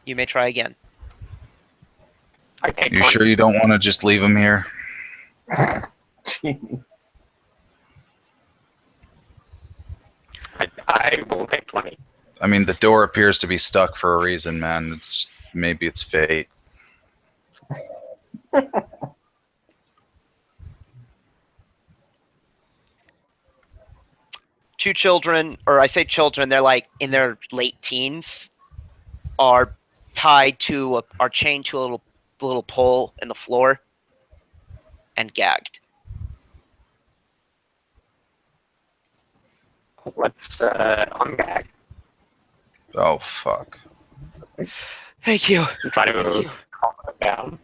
You may try again. I take You 20. sure you don't want to just leave him here? Jeez. I will take 20. I mean, the door appears to be stuck for a reason, man. Maybe it's fate. Two children, or I say children, they're like in their late teens, are tied to are chained to a little pole in the floor and gagged. Let's ungag. Oh fuck. Thank you. Try to Thank you. calm it down.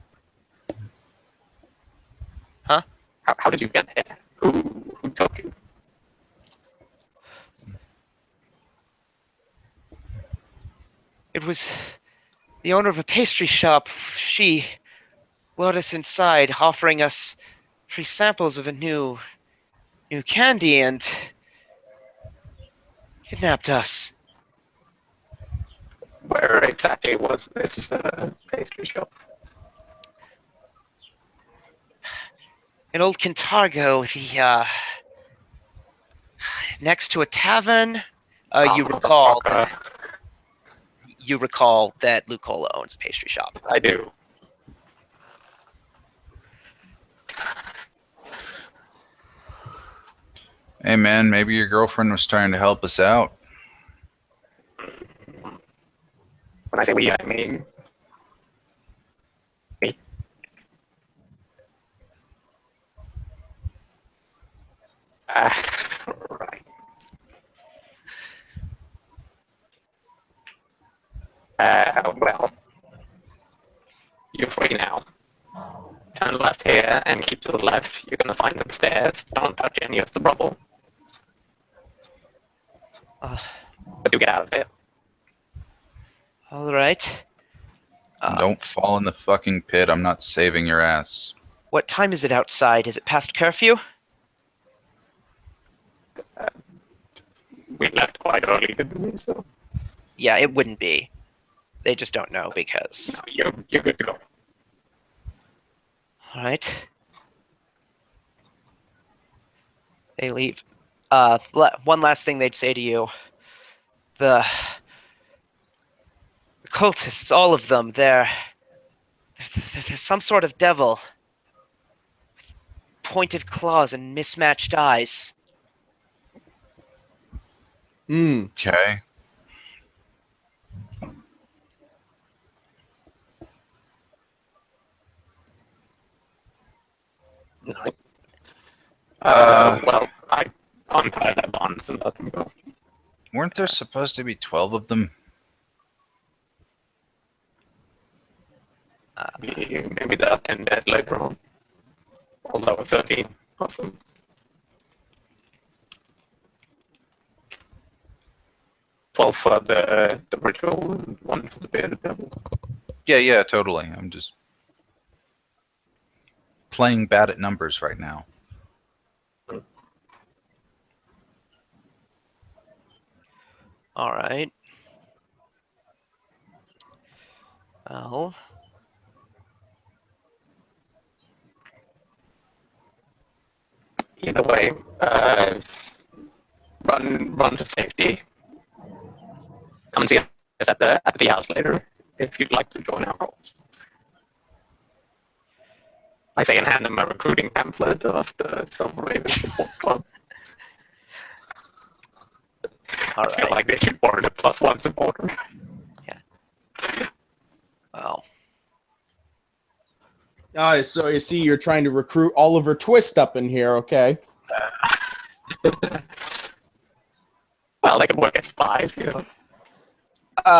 Huh? How did you get there? Who took you? It was the owner of a pastry shop. She lured us inside, offering us free samples of a new candy, and kidnapped us. Where exactly was this pastry shop? In Old Cantargo, the next to a tavern. You recall Motherfucker. that Lucola owns a pastry shop. I do. Hey man, maybe your girlfriend was trying to help us out. When I say we, I mean me. Right. Well, you're free now. Turn left here and keep to the left. You're gonna find some stairs. Don't touch any of the rubble. Uh, But do get out of it. all right. Don't fall in the fucking pit. I'm not saving your ass. What time is it outside? Is it past curfew? We left quite early, didn't we? So Yeah, it wouldn't be. They just don't know because. no, you're good to go. All right. They leave. One last thing they'd say to you. The cultists, all of them, they're some sort of devil. Pointed claws and mismatched eyes. Okay. Well, I untie their bonds and let them go. Weren't there supposed to be 12 of them? Maybe there are 10 dead later on. Although 13 of them. Twelve for the ritual and one for the bearded devil. Yeah, totally. I'm just playing bad at numbers right now. All right. Well, Either way, run to safety. Come and see us at the house later if you'd like to join our cause. I say and hand them a recruiting pamphlet of the Silver Raven Support Club. all I feel right. like they should warrant a +1 supporter. Well, So you see, you're trying to recruit Oliver Twist up in here, okay? Well, they could work as spies, you know.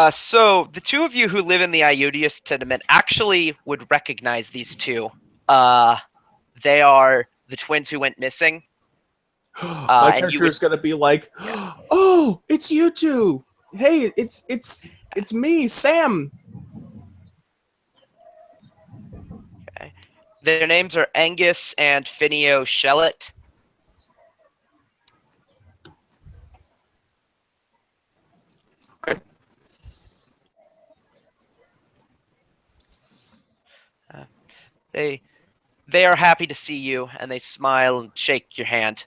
so the two of you who live in the Iodius tenement actually would recognize these two. They are the twins who went missing. My and you character is gonna be like, "Oh, it's you two! Hey, it's me, Sam." Their names are Angus and Finio Shellett. Okay. They are happy to see you, and they smile and shake your hand.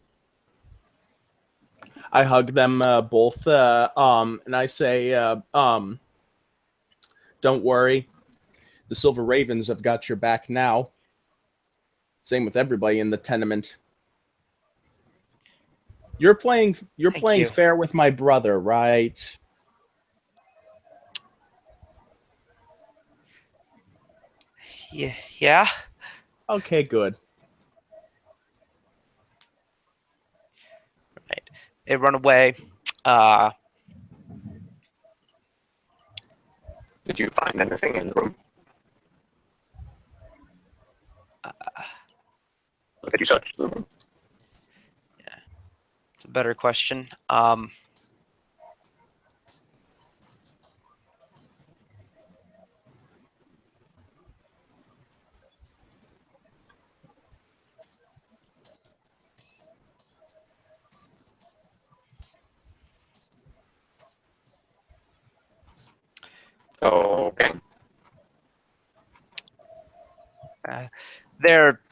I hug them both, and I say, "Don't worry, the Silver Ravens have got your back now. Same with everybody in the tenement. You're playing you. fair with my brother, right?" Yeah. Okay, good. Right. They run away. Did you find anything in the room? Look at you search the room. It's a better question. Okay.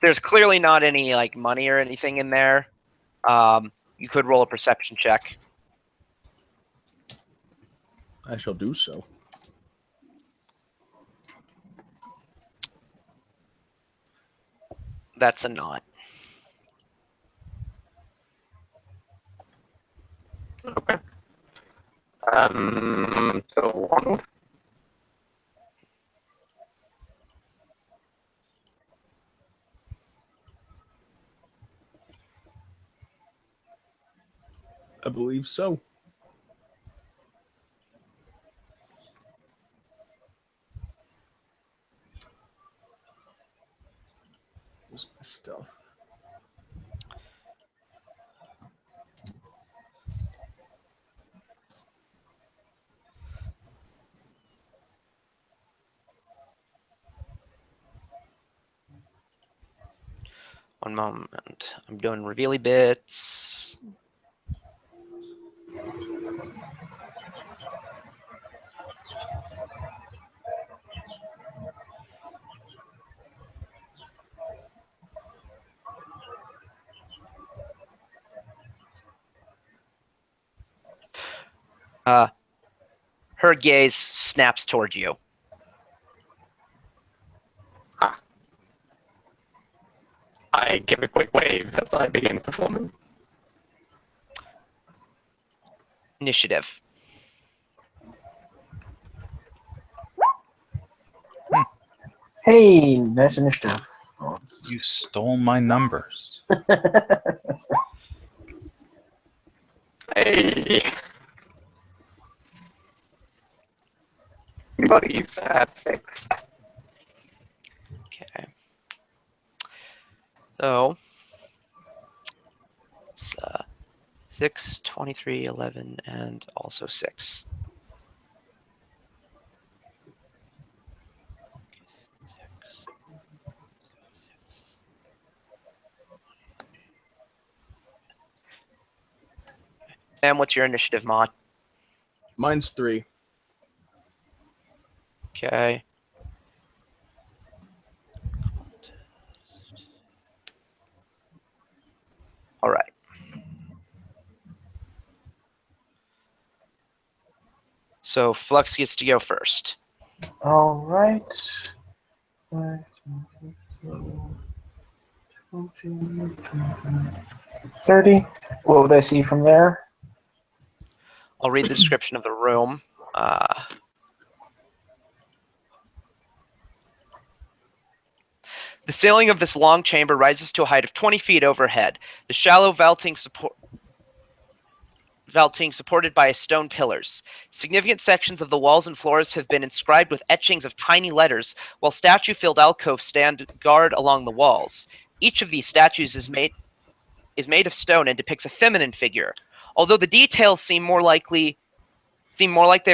There's clearly not any like money or anything in there. You could roll a perception check. I shall do so. That's a not. Okay. So onward. I believe so. Where's my stealth? One moment. I'm doing revealy bits. Her gaze snaps toward you. I give a quick wave as I begin performing. Initiative. Hey, nice initiative. Oh, You stole my numbers. Hey. Everybody's at 6. Okay. So it's 6, 23, 11, and also 6. Sam, what's your initiative mod? Mine's 3. Okay. All right. So Flux gets to go first. all right. 30. What would I see from there? I'll read the description of the room. The ceiling of this long chamber rises to a height of 20 feet overhead. The shallow vaulting supported by stone pillars. Significant sections of the walls and floors have been inscribed with etchings of tiny letters, while statue-filled alcoves stand guard along the walls. Each of these statues is made of stone and depicts a feminine figure, although the details seem more like they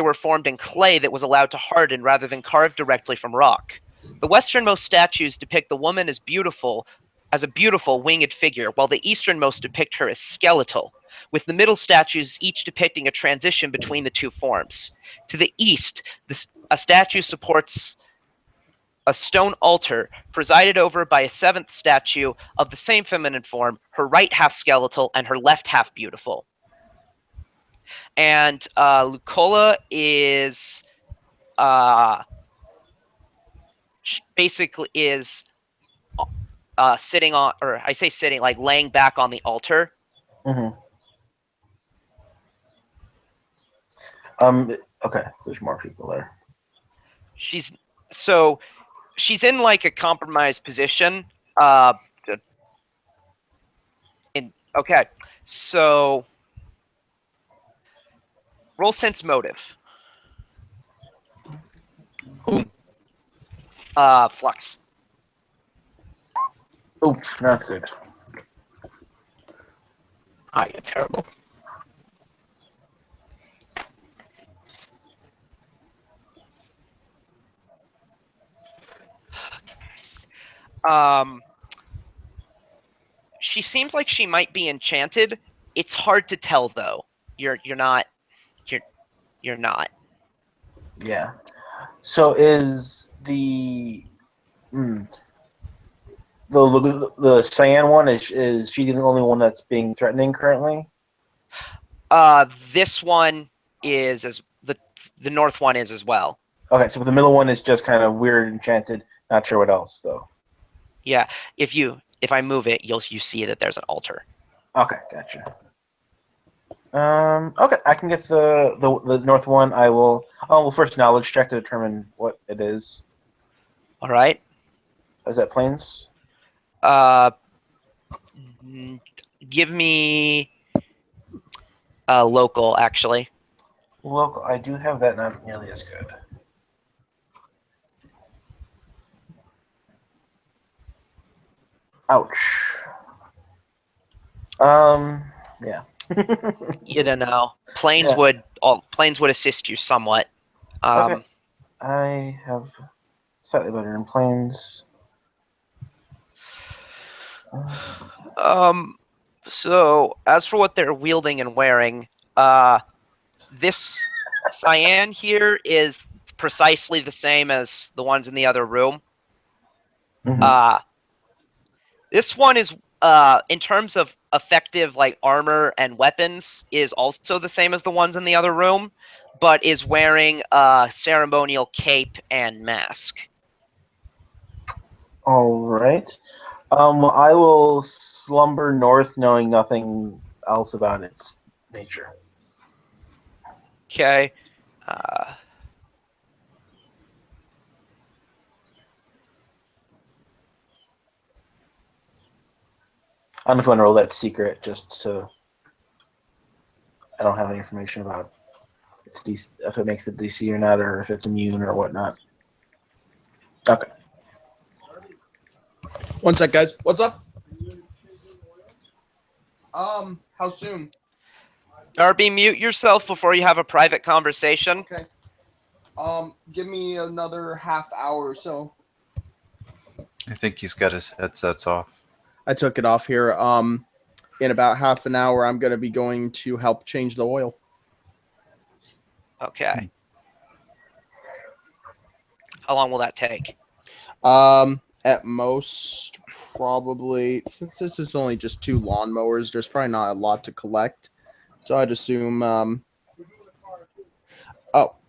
were formed in clay that was allowed to harden rather than carved directly from rock. The westernmost statues depict the woman as a beautiful winged figure, while the easternmost depict her as skeletal, with the middle statues each depicting a transition between the two forms. To the east, a statue supports a stone altar presided over by a seventh statue of the same feminine form, her right half skeletal and her left half beautiful. And Lucola is basically is sitting on, or I say sitting, like laying back on the altar. Mm-hmm. Okay, so there's more people there. She's in like a compromised position. Okay, so Roll sense motive. Whom? Flux. Oops, not good. Ah, you're terrible. She seems like she might be enchanted. It's hard to tell though. You're not. You're not. Yeah. So is the cyan one is she the only one that's being threatening currently? This one is as the north one is as well. Okay, so the middle one is just kind of weird, enchanted. Not sure what else though. Yeah. If I move it, you see that there's an altar. Okay, gotcha. Okay, I can get the north one. I will. Oh, well, first knowledge check to determine what it is. All right. Is that planes? Uh, give me local actually. Local. I do have that. Not nearly as good. Ouch. Yeah. You don't know. Planes Yeah. would assist you somewhat. Okay. I have slightly better in planes. So as for what they're wielding and wearing, this cyan here is precisely the same as the ones in the other room. Mhm. This one is in terms of effective like armor and weapons is also the same as the ones in the other room, but is wearing a ceremonial cape and mask. All right. I will slumber north, knowing nothing else about its nature. Okay. I don't know if you want to roll that secret, just so I don't have any information about its DC, if it makes it DC or not, or if it's immune or whatnot. Okay. One sec, guys. What's up? How soon? Darby, mute yourself before you have a private conversation. Okay. Give me another half hour or so. I think he's got his headsets off. I took it off here. In about half an hour, I'm going to be going to help change the oil. Okay. How long will that take? At most, probably, since this is only just 2 lawnmowers, there's probably not a lot to collect. So I'd assume, oh,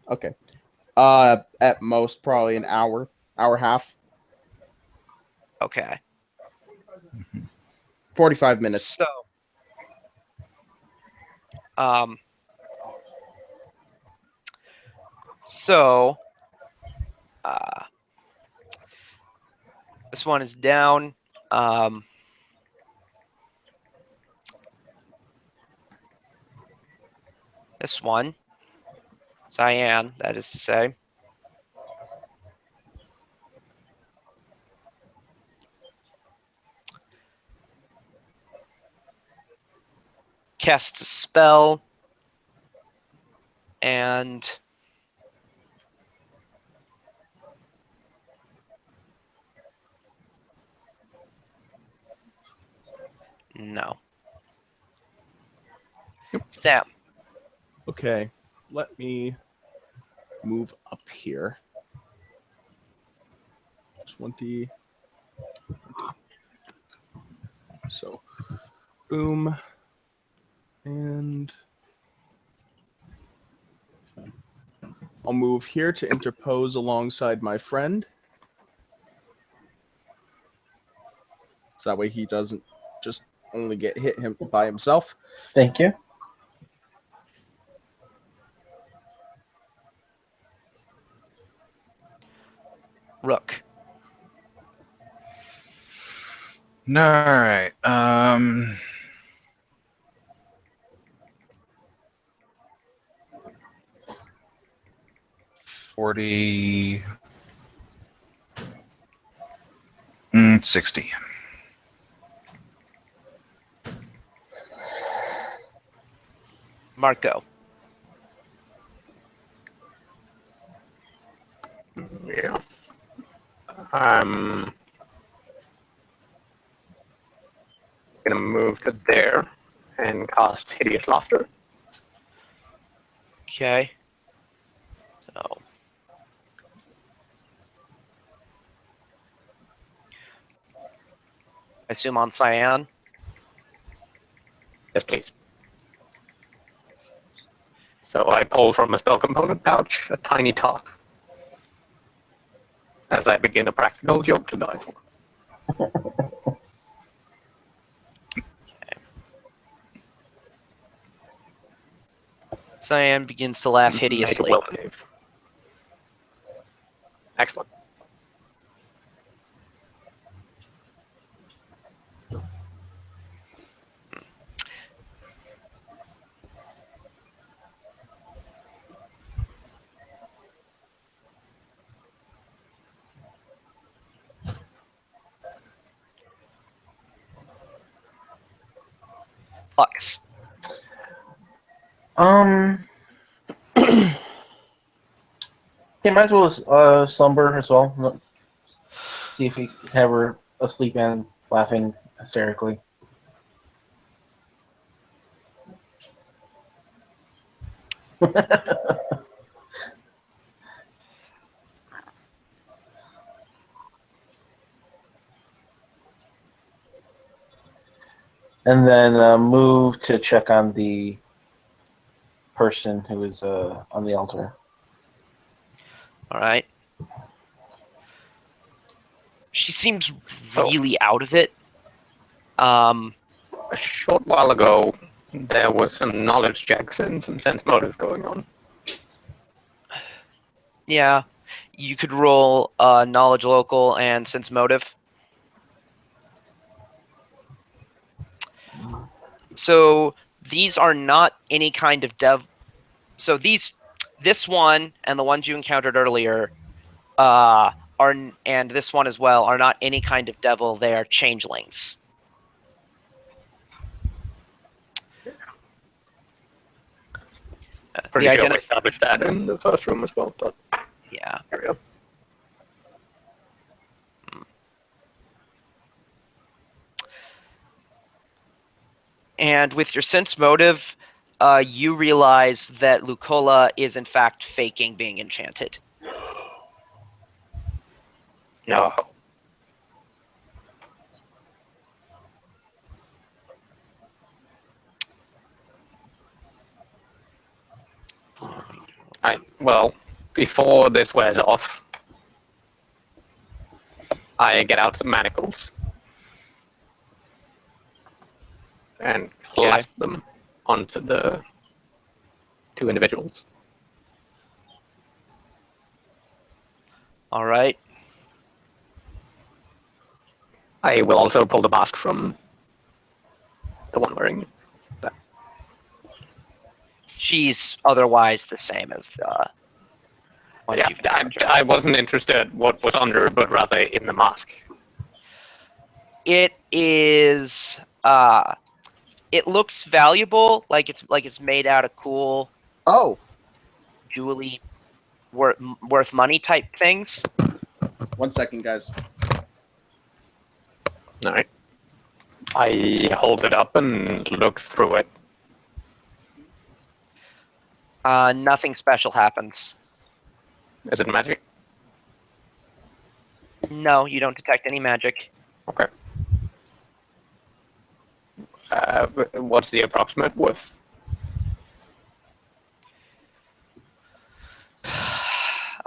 okay. At most, probably an hour, hour half, Okay. 45 minutes. So, um, so, this one is down. This one, cyan, that is to say. Casts a spell. And no. Sam. Okay, let me move up here. 20. So, boom. And I'll move here to interpose alongside my friend. So that way he doesn't just only get hit him by himself. Thank you. Rook. All right. 40. 60. Marco. Yeah. I'm gonna move to there and cast Hideous Laughter. Okay. So. I assume on Cyan. Yes, please. So I pull from a spell component pouch a tiny talk as I begin a practical joke to die for. Cyan begins to laugh Make hideously. it well behaved. Excellent. Flux. Okay, might as well slumber as well. See if we can have her asleep and laughing hysterically. And then move to check on the person who is on the altar. All right. She seems really out of it. A short while ago, there was some knowledge checks and some sense motive going on. Yeah. You could roll knowledge local and sense motive. So these are not any kind of dev. So this one and the ones you encountered earlier, and this one as well are not any kind of devil. They are changelings. Pretty sure we established that in the first room as well, but yeah. There we go. And with your sense motive, you realize that Lucola is in fact faking being enchanted. No. Well, before this wears off, I get out the manacles and clasp them onto the two individuals. All right. I will also pull the mask from the one wearing that. She's otherwise the same as the ones Yeah, you've encountered. I wasn't interested what was under, but rather in the mask. It is. It looks valuable, like it's made out of cool, jewelry, worth money type things. 1 second, guys. All right. I hold it up and look through it. Nothing special happens. Is it magic? No, you don't detect any magic. Okay. What's the approximate worth?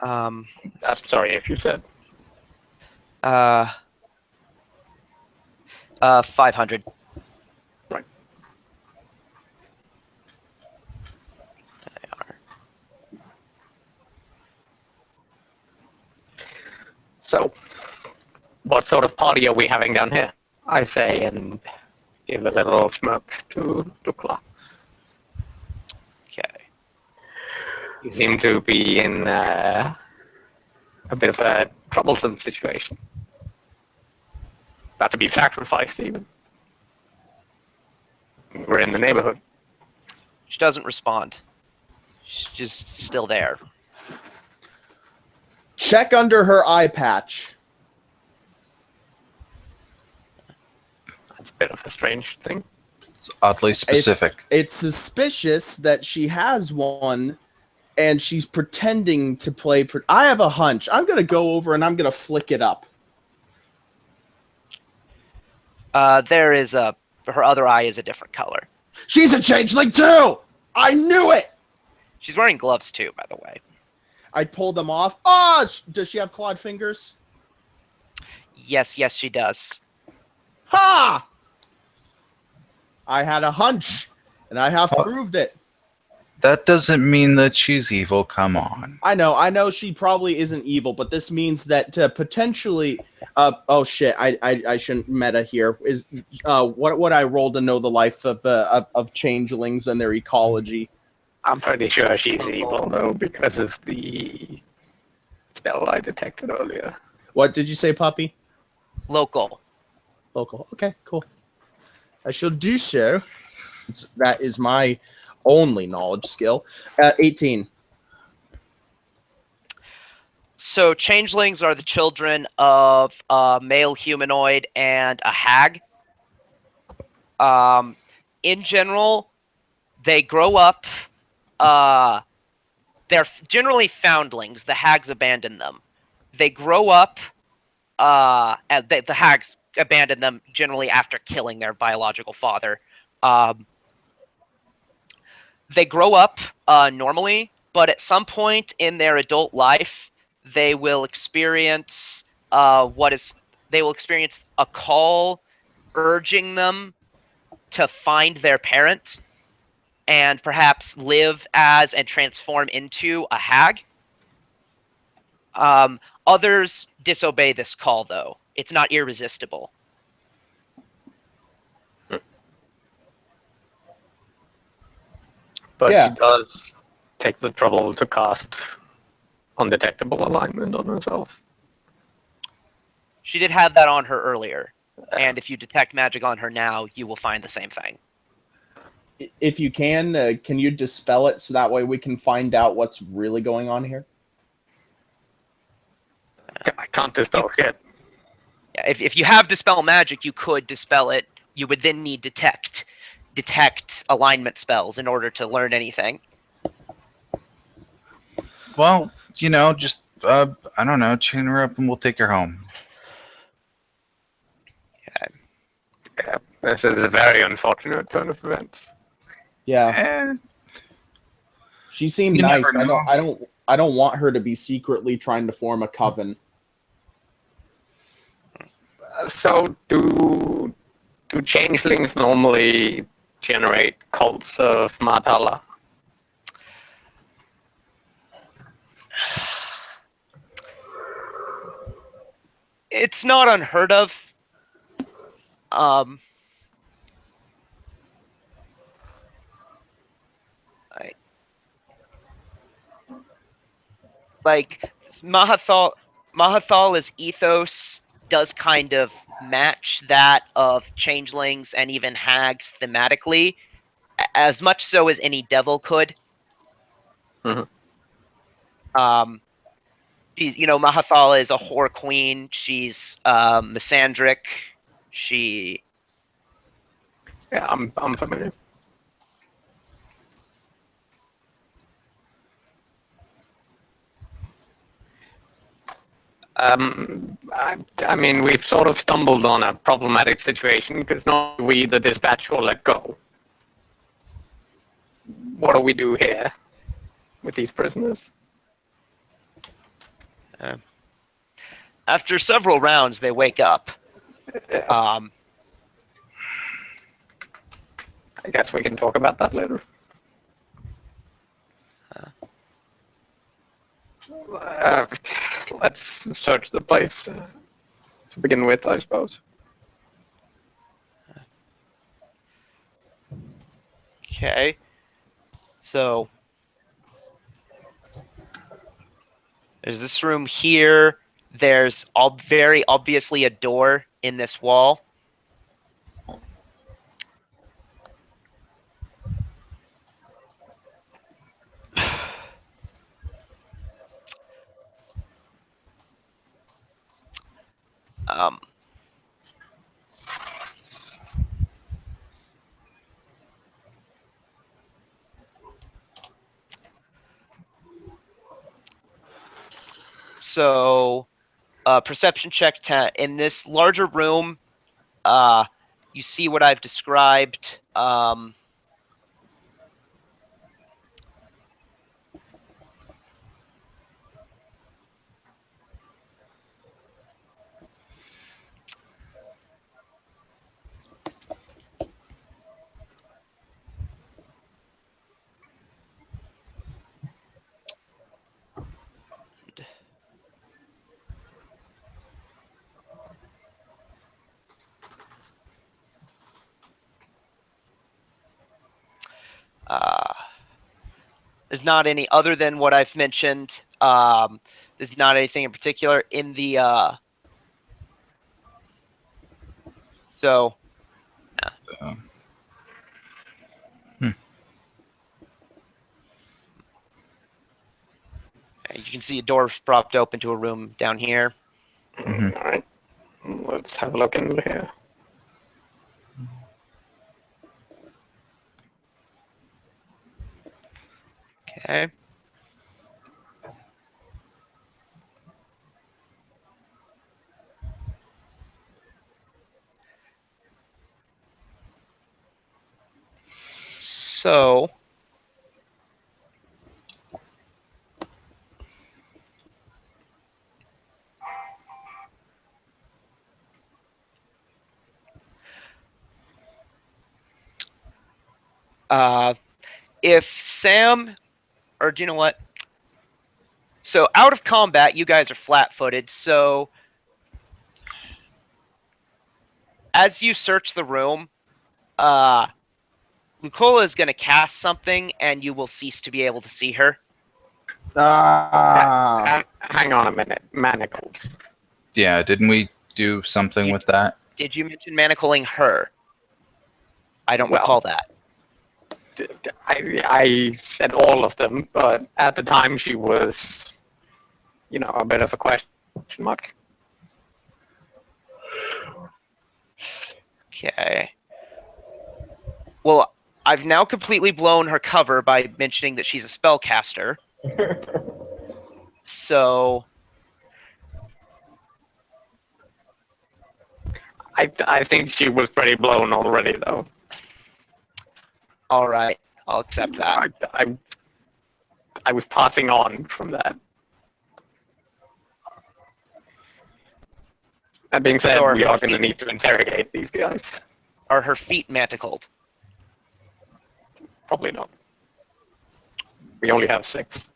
Um, I'm sorry if you said. 500. Right. They are. So, what sort of party are we having down here? I say, and give a little smirk to Dukla. Okay. You seem to be in a bit of a troublesome situation. About to be sacrificed, even. We're in the neighborhood. She doesn't respond. She's just still there. Check under her eye patch. That's a bit of a strange thing. It's oddly specific. It's suspicious that she has one, and she's pretending to play. I have a hunch. I'm gonna go over and I'm gonna flick it up. There is a. Her other eye is a different color. She's a changeling too. I knew it. She's wearing gloves too, by the way. I pulled them off. Oh, does she have clawed fingers? Yes, she does. Ha! I had a hunch, and I have proved it. That doesn't mean that she's evil. Come on. I know she probably isn't evil, but this means that potentially, oh shit, I shouldn't meta here. Is what I rolled to know the life of changelings and their ecology. I'm pretty sure she's evil, though, because of the spell I detected earlier. What did you say, puppy? Local. Okay, cool. I shall do so. That is my only knowledge skill. 18. So changelings are the children of a male humanoid and a hag. In general, they grow up. They're generally foundlings. The hags abandon them. They grow up. And the hags abandon them generally after killing their biological father. They grow up normally, but at some point in their adult life, they will experience experience a call urging them to find their parent and perhaps live as and transform into a hag. Others disobey this call, though. It's not irresistible. But Yeah. she does take the trouble to cast undetectable alignment on herself. She did have that on her earlier, and if you detect magic on her now, you will find the same thing. If you can you dispel it so that way we can find out what's really going on here? I can't dispel shit. Yeah, if you have dispel magic, you could dispel it. You would then need detect alignment spells in order to learn anything. Well, just I don't know, chain her up and we'll take her home. Yeah, this is a very unfortunate turn of events. Yeah. She seemed You nice. never know. I don't want her to be secretly trying to form a coven. So do changelings normally generate cults of Matala? It's not unheard of. Like Mahathal's ethos does kind of match that of changelings and even hags thematically, as much so as any devil could. Mhm. She's, Mahathala is a whore queen. She's misandric. Yeah, I'm familiar. I mean, we've sort of stumbled on a problematic situation because not we, the dispatch, will let go. What do we do here with these prisoners? After several rounds, they wake up. I guess we can talk about that later. Let's search the place to begin with, I suppose. Okay. So There's this room here. There's very obviously a door in this wall. Um, so, perception check in this larger room. You see what I've described. There's not any other than what I've mentioned. There's not anything in particular in the. So. You can see a door propped open to a room down here. Mhm. All right. Let's have a look in here. Okay. So. If Sam, or do you know what? So out of combat, you guys are flat-footed. So as you search the room, Lucola is going to cast something, and you will cease to be able to see her. Hang on a minute. Manacles. Yeah, didn't we do something with that? Did you mention manacling her? I don't Well, recall that. I said all of them, but at the time she was, a bit of a question mark. Okay. Well, I've now completely blown her cover by mentioning that she's a spellcaster. So I think she was pretty blown already, though. all right, I'll accept that. I was passing on from that. That being said, So are we her are going to feet- need to interrogate these guys. Are her feet manticled? Probably not. We only have 6.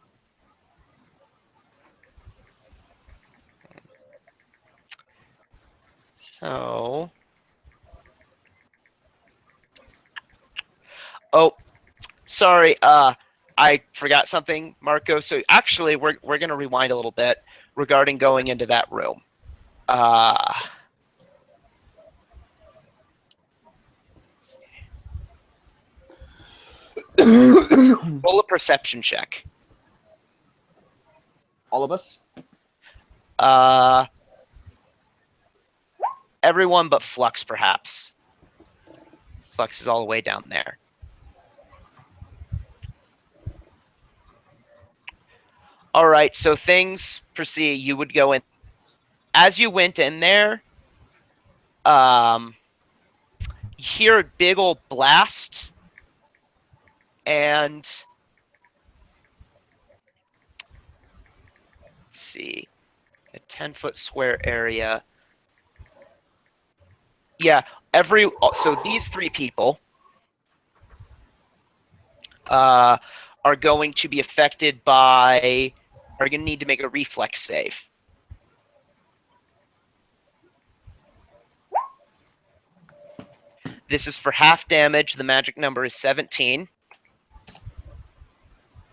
So. Oh, sorry. I forgot something, Marco. So actually, we're gonna rewind a little bit regarding going into that room. Roll a perception check. All of us? Everyone but Flux, perhaps. Flux is all the way down there. All right, so things proceed. You would go in. As you went in there, you hear a big old blast, and let's see, a 10-foot square area. Yeah, so these 3 people are going to be affected by, are going to need to make a reflex save. This is for half damage. The magic number is 17.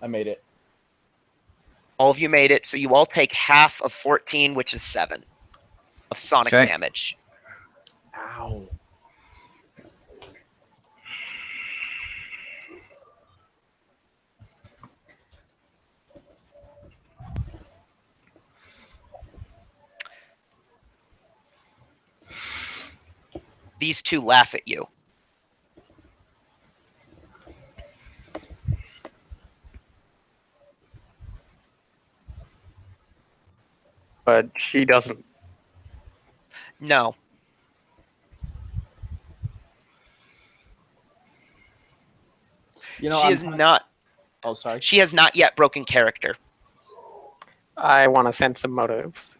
I made it. All of you made it, so you all take half of 14, which is 7 of sonic Okay. damage. Ow. These two laugh at you. But she doesn't. No. You know, She I'm is not. Oh, sorry. She has not yet broken character. I want to sense some motives.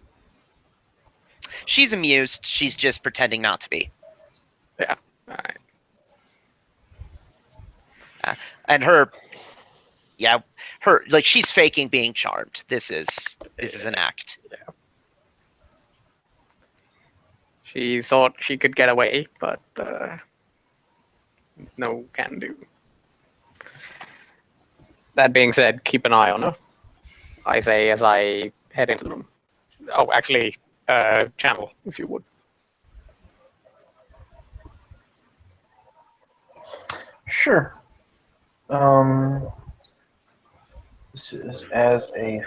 She's amused. She's just pretending not to be. Yeah. All right. And her, yeah, her like she's faking being charmed. This is an act. She thought she could get away, but no can do. That being said, keep an eye on her. I say as I head into the room. Oh, actually, channel, if you would. Sure. This is as a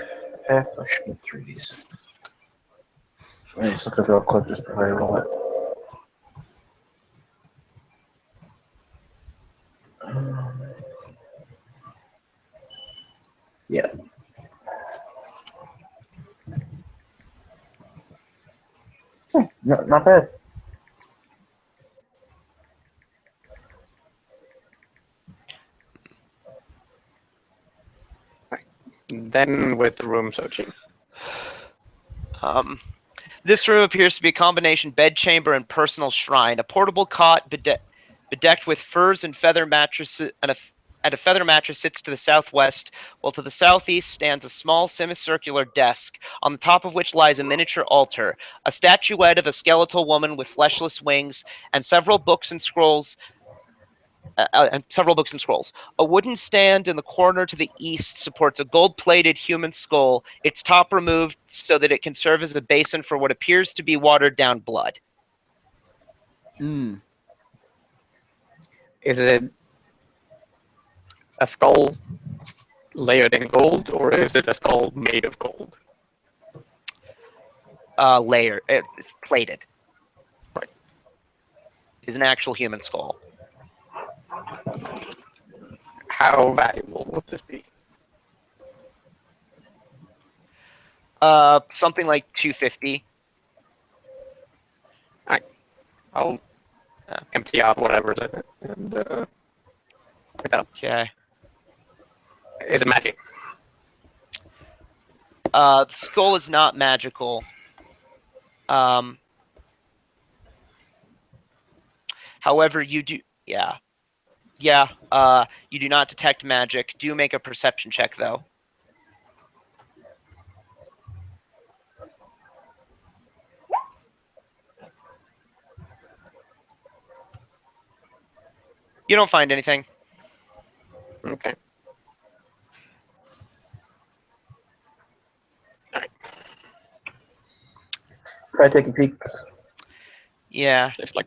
fifth. I should get 3d6. Let me just look at it real quick just before I roll it. Yeah. Not bad. Then with the room searching. This room appears to be a combination bedchamber and personal shrine. A portable cot bedecked with furs and feather mattresses and a feather mattress sits to the southwest, while to the southeast stands a small semicircular desk, on the top of which lies a miniature altar, a statuette of a skeletal woman with fleshless wings, and several books and scrolls. A wooden stand in the corner to the east supports a gold-plated human skull, its top removed so that it can serve as a basin for what appears to be watered-down blood. Is it a skull layered in gold, or is it a skull made of gold? Plated. Right. Is an actual human skull. How valuable would this be? Something like 250. I'll empty out whatever's in it and pick it up. Okay. Is it magic? The skull is not magical. However, you do. Yeah. You do not detect magic. Do make a perception check, though. You don't find anything. Okay. Try to take a peek. Yeah. Just like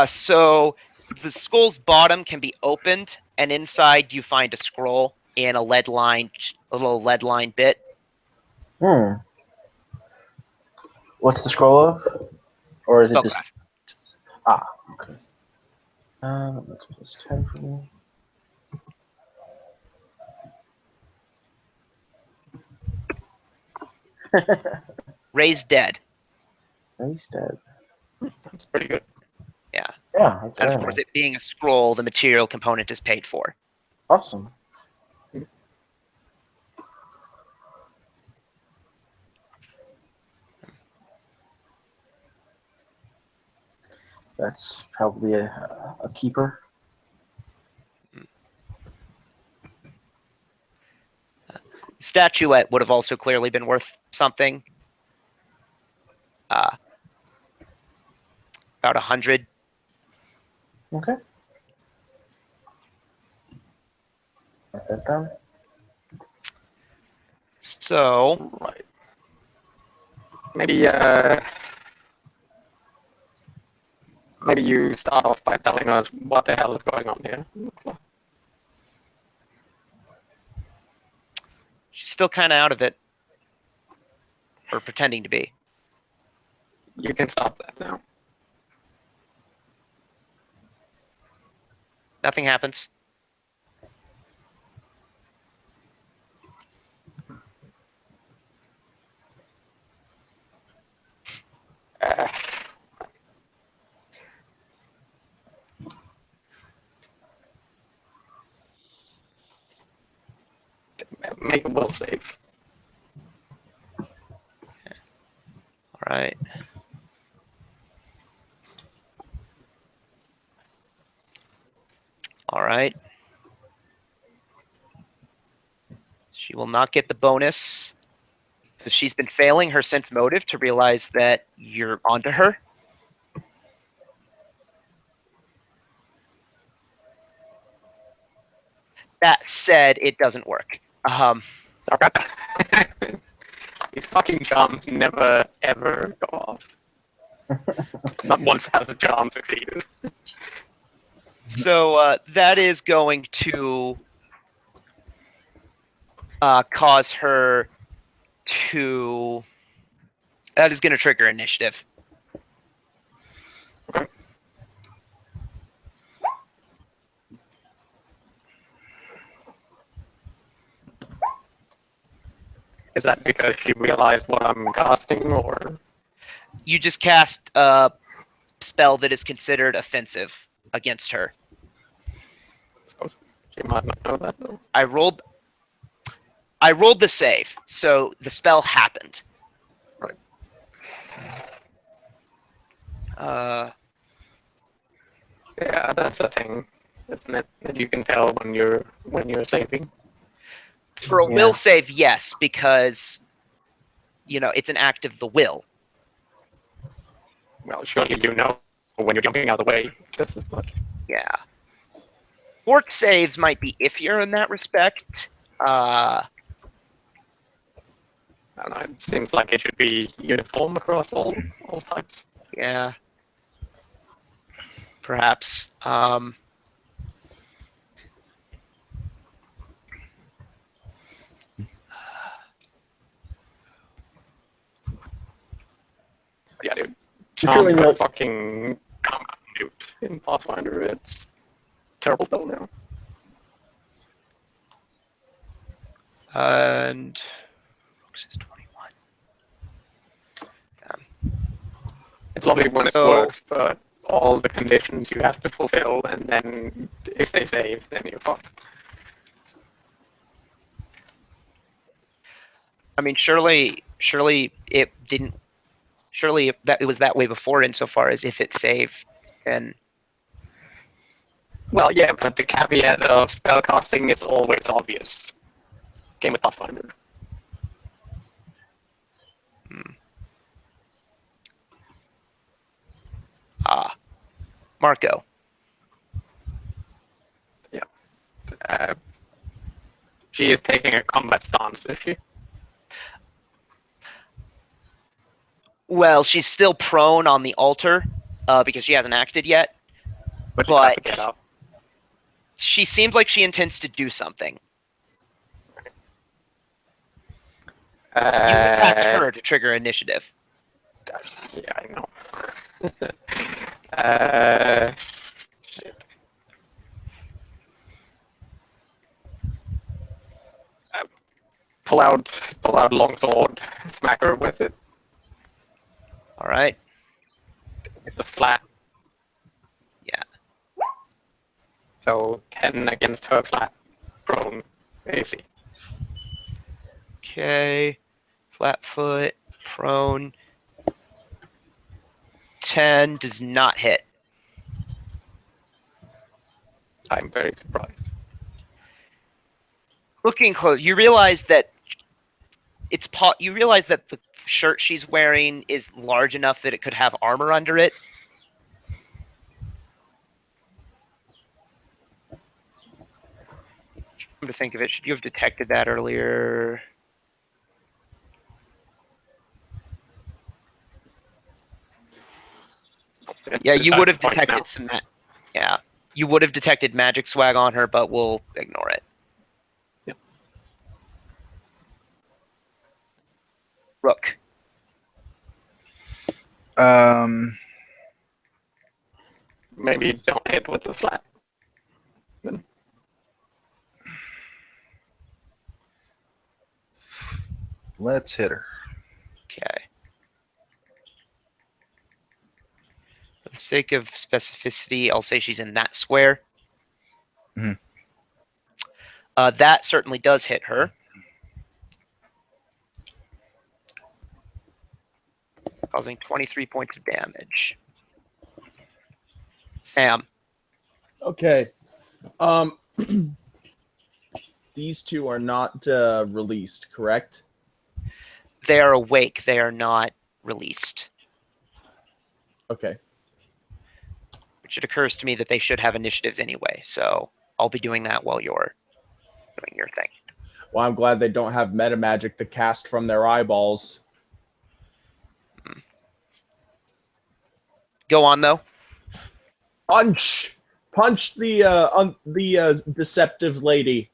So the skull's bottom can be opened, and inside you find a scroll in a little lead lined bit. What's the scroll of? Or is it just... Spellcraft. Okay. That's plus 10 for me. Raised dead. He's dead. that's pretty good. Yeah. Yeah, that's And very of course, nice. it being a scroll, the material component is paid for. Awesome. That's probably a keeper. Statuette would have also clearly been worth something. About 100. Okay. Write that down. So, Right. Maybe maybe you start off by telling us what the hell is going on here. she's still kind of out of it. Or pretending to be. You can stop that now. Nothing happens. Uh, make a will save. All right. All right. She will not get the bonus because she's been failing her sense motive to realize that you're onto her. That said, it doesn't work. Okay. These fucking charms never ever go off. Not once has a charm succeeded. So that is going to cause her to. That is going to trigger initiative. Okay. Is that because she realized what I'm casting, or? You just cast a spell that is considered offensive against her. She might not know that though. I rolled the save, so the spell happened. Right. Yeah, that's the thing, isn't it? That you can tell when you're saving. For a Yeah. will save, yes, because it's an act of the will. Well, surely you know when you're jumping out of the way just as much. Yeah. Fort saves might be iffier in that respect. I don't know. It seems like it should be uniform across all types. Yeah. Perhaps. Yeah, dude. Just really Charm not- fucking combat nuke in Pathfinder. It's terrible spell now. And focus is 21. It's lovely when it So- works, but all the conditions you have to fulfill, and then if they save, then you're fucked. I mean, surely it didn't. Surely it was that way before, insofar as if it saved, and Well, yeah, but the caveat of spellcasting is always obvious. Game with Pathfinder. Marco. She is taking a combat stance, is she? Well, she's still prone on the altar because she hasn't acted yet. But she's about to But get up. she seems like she intends to do something. You attacked her to trigger initiative. Yeah, I know. Pull out longsword, smack her with it. All right. It's a flat. Yeah. So 10 against her flat. Prone. AC. Okay. Flat foot, prone. 10 does not hit. I'm very surprised. Looking close, you realize that you realize that the shirt she's wearing is large enough that it could have armor under it. Come to think of it, should you have detected that earlier? Yeah, you Decide would to have point detected out. some. Yeah, you would have detected magic swag on her, but we'll ignore it. Yep. Rook. Maybe don't hit with the flat. Let's hit her. Okay. For the sake of specificity, I'll say she's in that square. Mhm. That certainly does hit her. Causing 23 points of damage. Sam. Okay. These two are not released, correct? They are awake. They are not released. Okay. Which it occurs to me that they should have initiatives anyway. So I'll be doing that while you're doing your thing. Well, I'm glad they don't have meta magic to cast from their eyeballs. Go on, though. Punch! Punch the deceptive lady.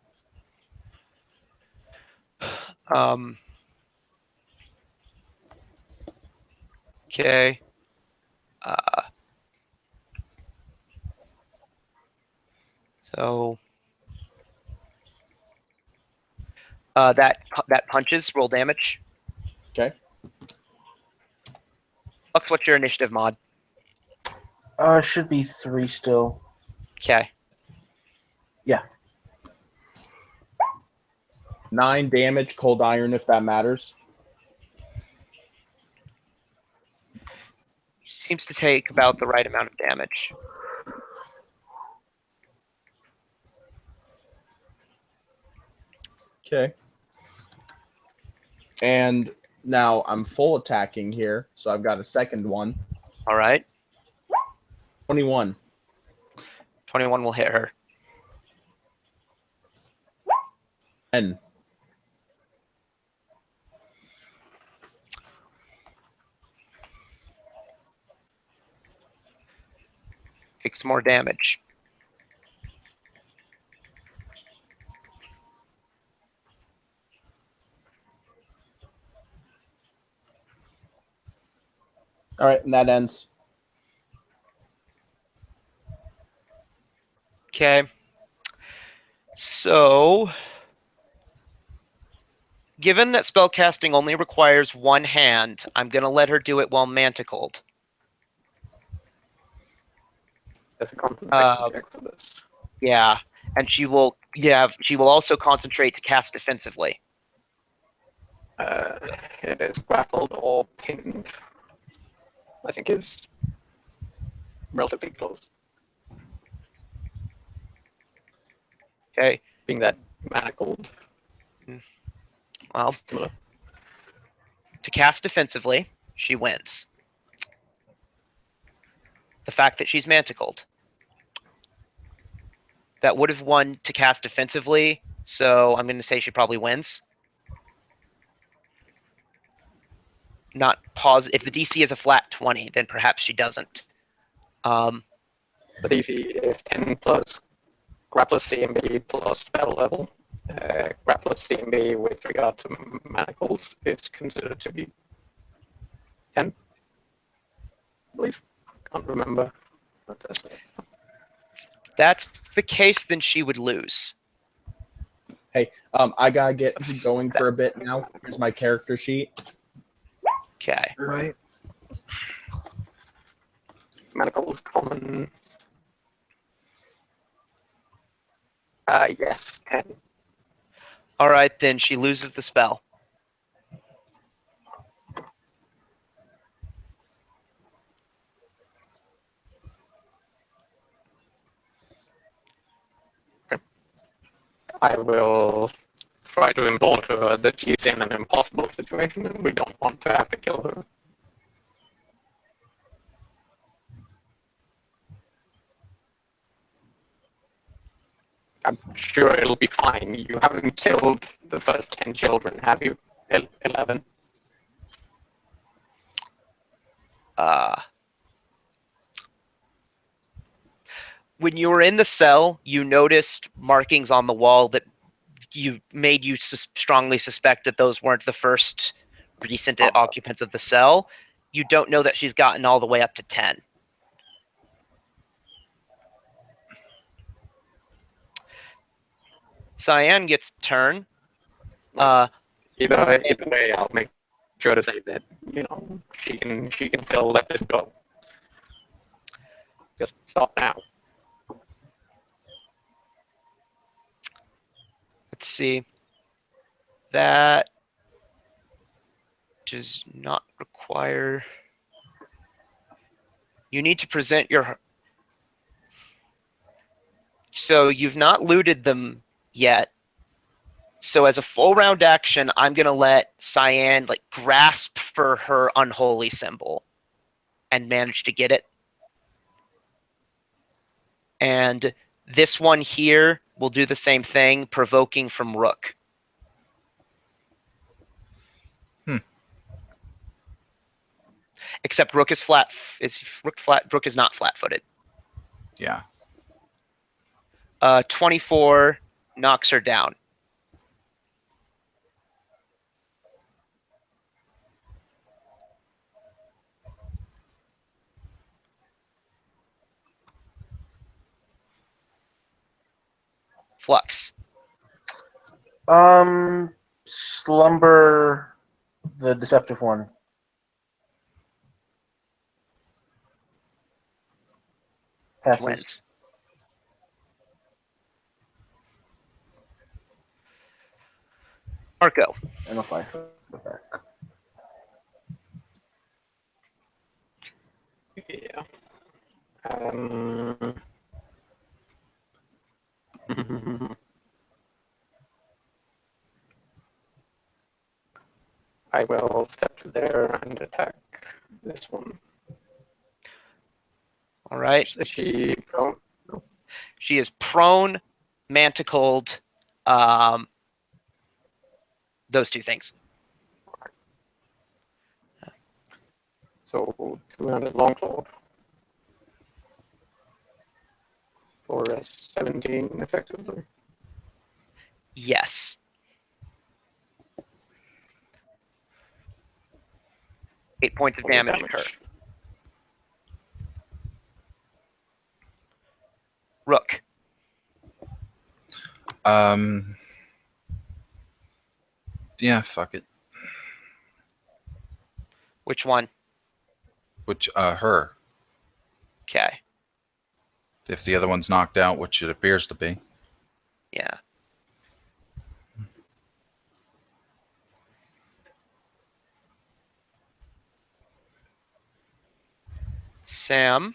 Okay. So that punches. Roll damage. Okay. Lux, what's your initiative mod? Should be 3 still. Okay. 9 damage, cold iron, if that matters. Seems to take about the right amount of damage. Okay. And now I'm full attacking here, so I've got a second one. All right. 21. 21 will hit her. 10. Take some more damage. All right, and that ends. Okay. So, given that spellcasting only requires one hand, I'm going to let her do it while manticled. There's a concentration check for this. Yeah, and she will also concentrate to cast defensively. It is grappled or pinned. I think it's relatively close. Okay. Being that manacled. Well, Similar. to cast defensively, she wins. The fact that she's manticled. That would have won to cast defensively, so I'm going to say she probably wins. Not pause. If the DC is a flat 20, then perhaps she doesn't. The DC is 10 plus Grappler's CMB plus spell level. Grappler's CMB with regard to manacles is considered to be 10, I believe. Can't remember. That's the case, then she would lose. Hey, I gotta get going for a bit now. Here's my character sheet. Okay. Right. Manacles common. Yes, 10. All right, then she loses the spell. I will try to import her that she's in an impossible situation and we don't want to have to kill her. I'm sure it'll be fine. You haven't killed the first 10 children, have you? 11? when you were in the cell, you noticed markings on the wall that made you strongly suspect that those weren't the first recent occupants of the cell. You don't know that she's gotten all the way up to 10. Cyan gets turn. Either way, I'll make sure to say that she can still let this go. Just stop now. Let's see. That does not require. You need to present your. So you've not looted them yet. So as a full round action, I'm gonna let Cyan grasp for her unholy symbol and manage to get it. And this one here will do the same thing, provoking from Rook. Except Rook is flat. Rook is not flat-footed. Yeah. 24 knocks her down. Flux. Slumber, the deceptive one. Passes. Wins. Marco. And a 5 back. Yeah. I will step there and attack this one. All right. Is she prone? No. She is prone, manticled, those two things. So 200 longsword for a 17 effectively. Yes. 8 points of damage to her. Rook. Yeah, fuck it. Which one? Which, her. Okay. If the other one's knocked out, which it appears to be. Yeah. Sam.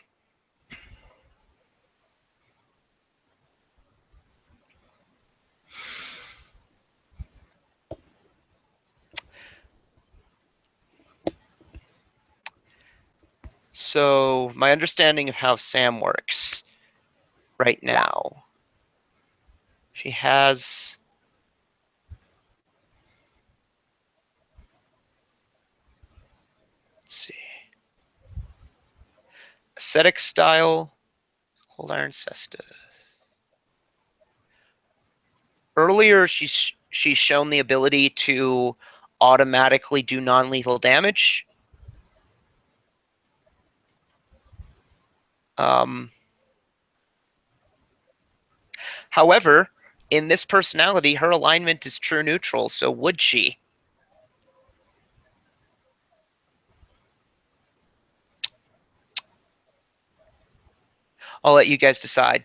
So my understanding of how Sam works right now, she has let's see. Ascetic style, Cold Iron Cesta. Earlier, she's shown the ability to automatically do non-lethal damage. However, in this personality, her alignment is true neutral, so would she? I'll let you guys decide.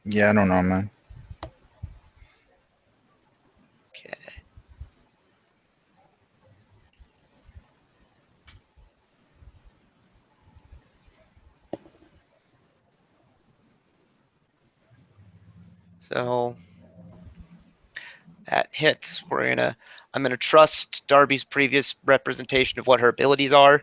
Yeah, I don't know, man. Okay. So that hits. I'm gonna trust Darby's previous representation of what her abilities are.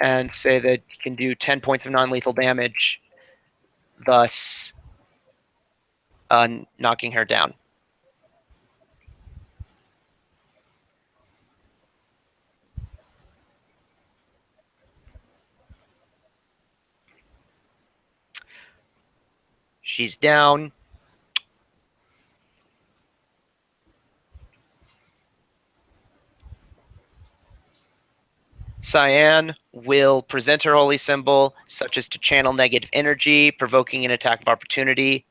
And say that you can do 10 points of non-lethal damage, thus knocking her down. She's down. Cyan will present her holy symbol, such as to channel negative energy, provoking an attack of opportunity.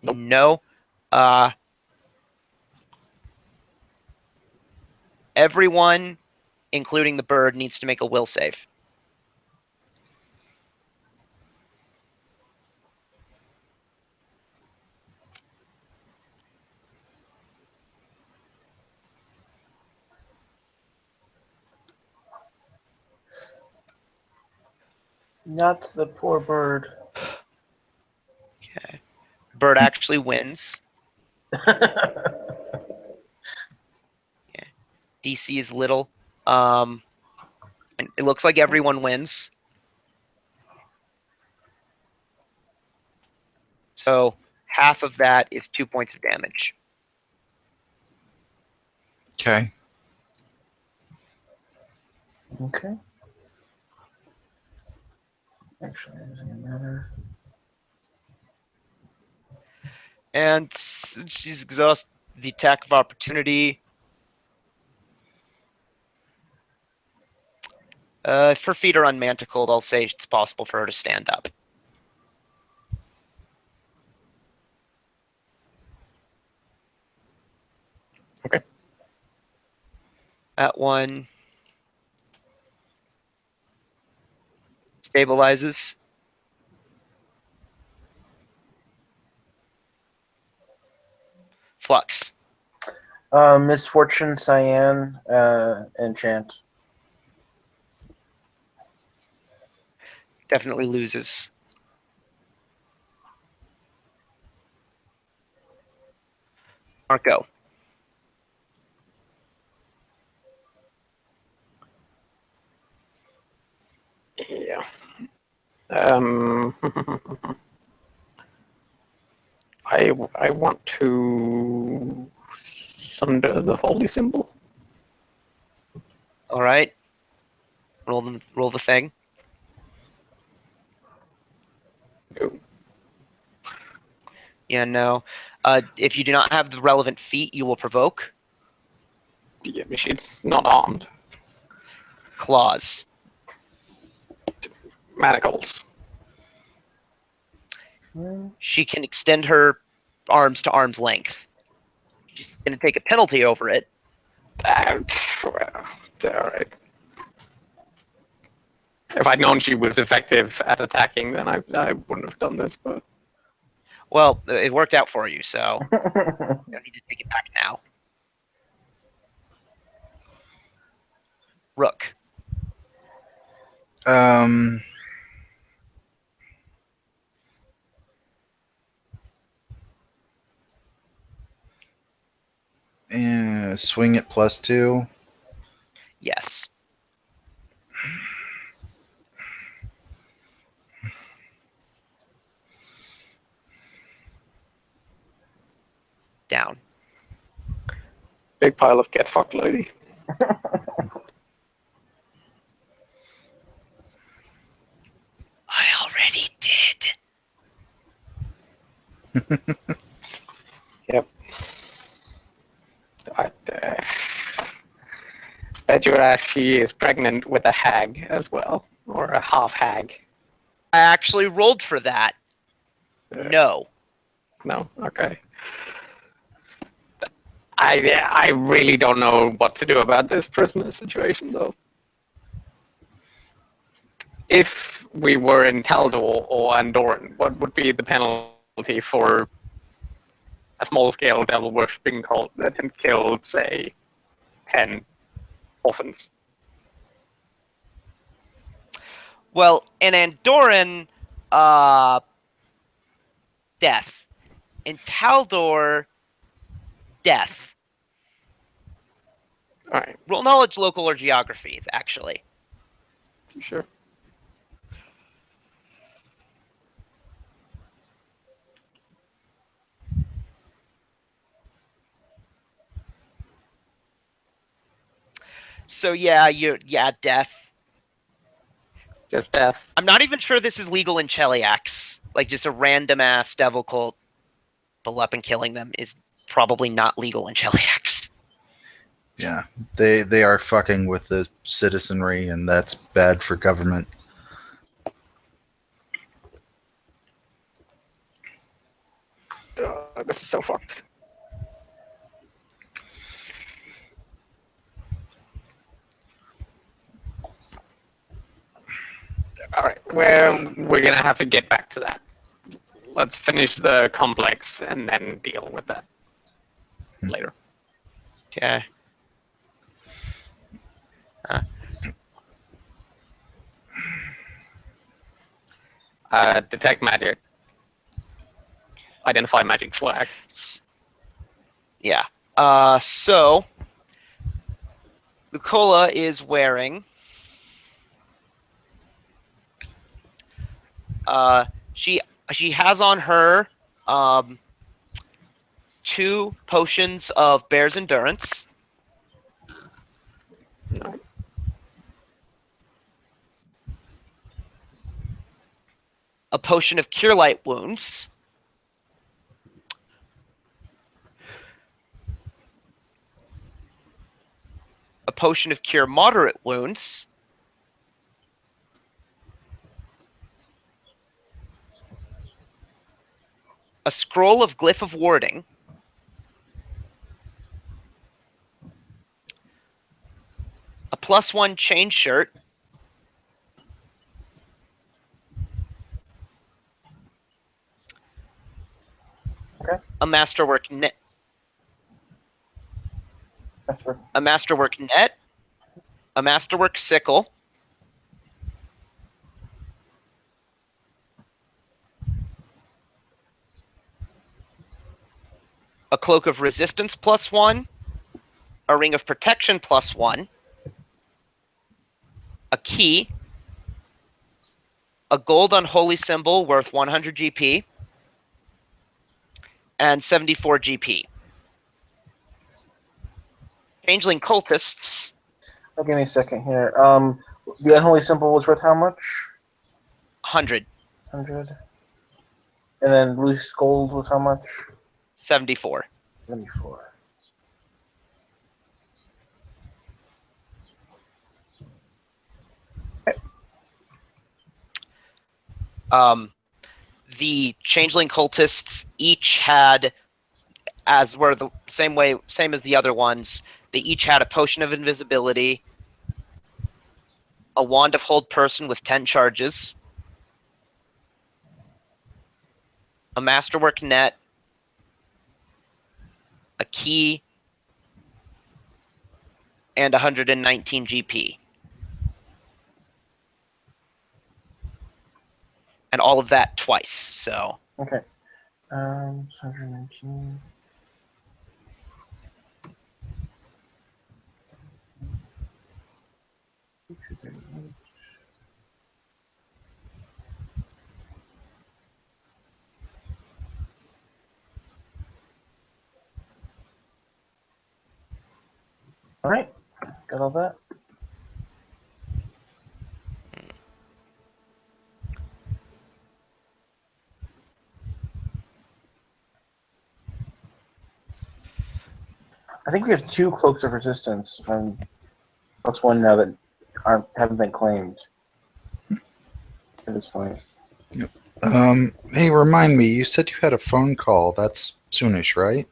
Nope. No. Everyone, including the bird, needs to make a will save. Not the poor bird. Okay. Bird actually wins. DC is little. And it looks like everyone wins. So half of that is 2 points of damage. Okay. Okay. Actually, it doesn't matter. And she's exhausted the attack of opportunity. If her feet are unmanticled, I'll say it's possible for her to stand up. Okay. That one stabilizes. Flux. Misfortune, Cyan, enchant. Definitely loses. Marco. Yeah. Um, I want to sunder the holy symbol. All right. Roll the thing. No. Yeah, no. If you do not have the relevant feat, you will provoke. Yeah, she's not armed. Claws. Manacles. She can extend her arms to arm's length. She's going to take a penalty over it. Well, alright. If I'd known she was effective at attacking, then I wouldn't have done this, but Well, it worked out for you, so you don't need to take it back now. Rook. Swing it +2. Yes. Down. big pile of get fucked lady. I already did. Yep. I bet your ass she is pregnant with a hag as well, or a half hag. I actually rolled for that. No. No, okay. I really don't know what to do about this prisoner situation though. If we were in Taldor or Andorran, what would be the penalty for a small-scale devil worshipping cult that had killed, say, 10 orphans? Well, in Andorran, death. In Taldor, death. All right, Roll knowledge, local, or geography, actually. sure. So yeah, death. Just death. I'm not even sure this is legal in Cheliax. Like, just a random ass devil cult pull up and killing them is probably not legal in Cheliax. Yeah, they are fucking with the citizenry, and that's bad for government. This is so fucked. All right, we're gonna have to get back to that. Let's finish the complex and then deal with that later. Okay. Detect magic. Identify magic flag. Yeah. So Lucola is wearing she has on her 2 potions of Bear's Endurance. No. A potion of Cure Light Wounds. A potion of Cure Moderate Wounds. A scroll of Glyph of Warding. A +1 chain shirt. Okay. A masterwork net. That's right. A masterwork net. A masterwork sickle. A cloak of resistance +1. A ring of protection +1. A key. A gold unholy symbol worth 100 GP. And 74 GP. Changeling cultists. Oh, give me a second here. The unholy symbol was worth how much? 100. 100. And then loose gold was how much? 74. 74. The changeling cultists each had, as were the same as the other ones, they each had a potion of invisibility, a wand of hold person with 10 charges, a masterwork net, a key, and 119 GP. And all of that twice, so. Okay. 119. All right. Got all that. I think we have 2 cloaks of resistance from +1 now that haven't been claimed at this point. Hey, remind me, you said you had a phone call. That's soonish, right?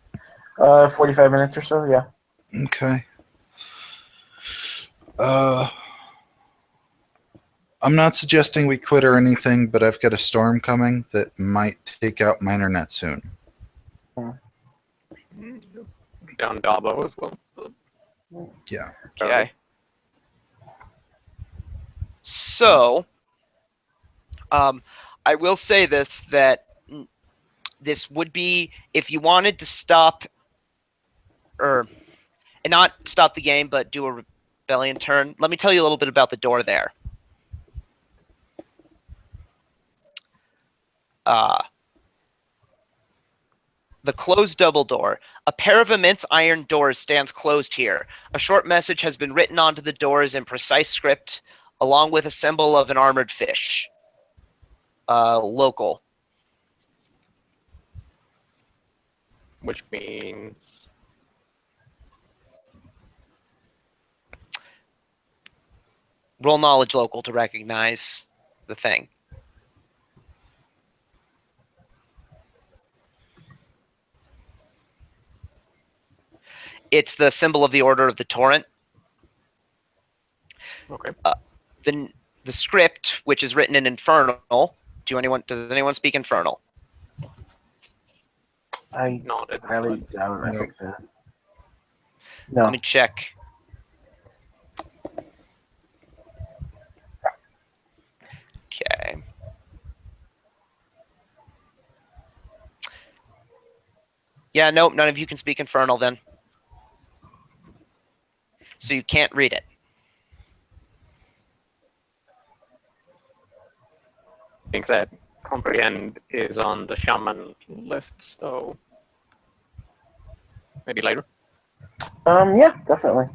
45 minutes or so, yeah. Okay. I'm not suggesting we quit or anything, but I've got a storm coming that might take out my internet soon. Down Dabo as well. Yeah. Okay. So, I will say this, that this would be, if you wanted to stop, and not stop the game, but do a rebellion turn, let me tell you a little bit about the door there. The closed double door. A pair of immense iron doors stands closed here. A short message has been written onto the doors in precise script, along with a symbol of an armored fish. Local. Which means Roll knowledge local to recognize the thing. It's the symbol of the Order of the Torrent. okay. The script, which is written in Infernal. Does anyone speak Infernal? I Not at this highly point. doubt I No. think that. No. Let me check. Okay. Yeah, nope, none of you can speak Infernal then. So you can't read it. I think that comprehend is on the shaman list, so maybe later. Yeah, definitely.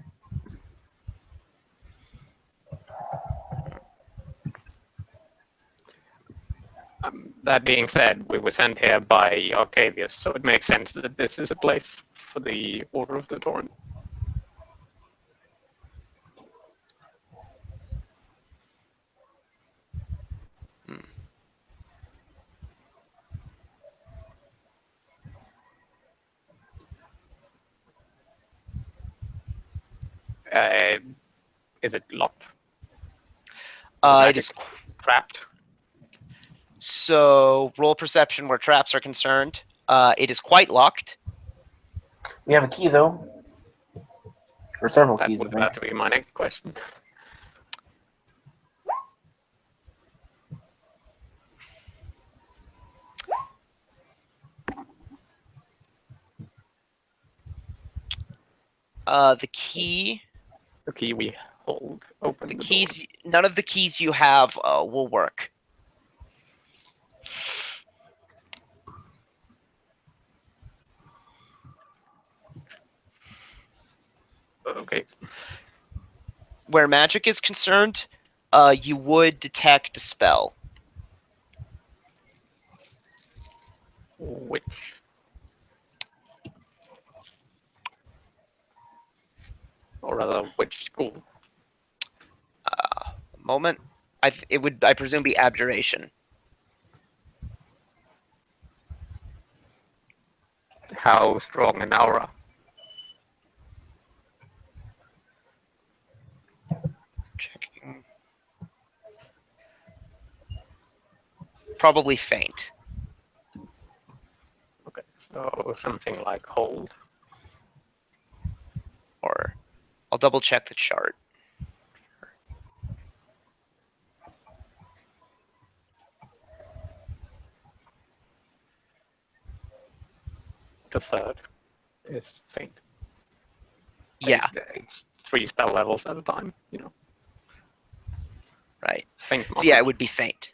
That being said, we were sent here by Arcavius, so it makes sense that this is a place for the Order of the Torrent. Is it locked? It is Trapped? so roll perception where traps are concerned. It is quite locked. We have a key though, or several That keys. would I think. have to be my next question. The key. The key we hold open The the keys. door. None of the keys you have will work. Okay. Where magic is concerned, you would detect a spell. Which? Or rather, which school? Moment. It would, I presume, be abjuration. How strong an aura? Checking. Probably faint. Okay, so something like hold. Or I'll double check the chart. The third is faint. Yeah, It's 3 spell levels at a time, you know. right. Faint. So yeah, it would be faint.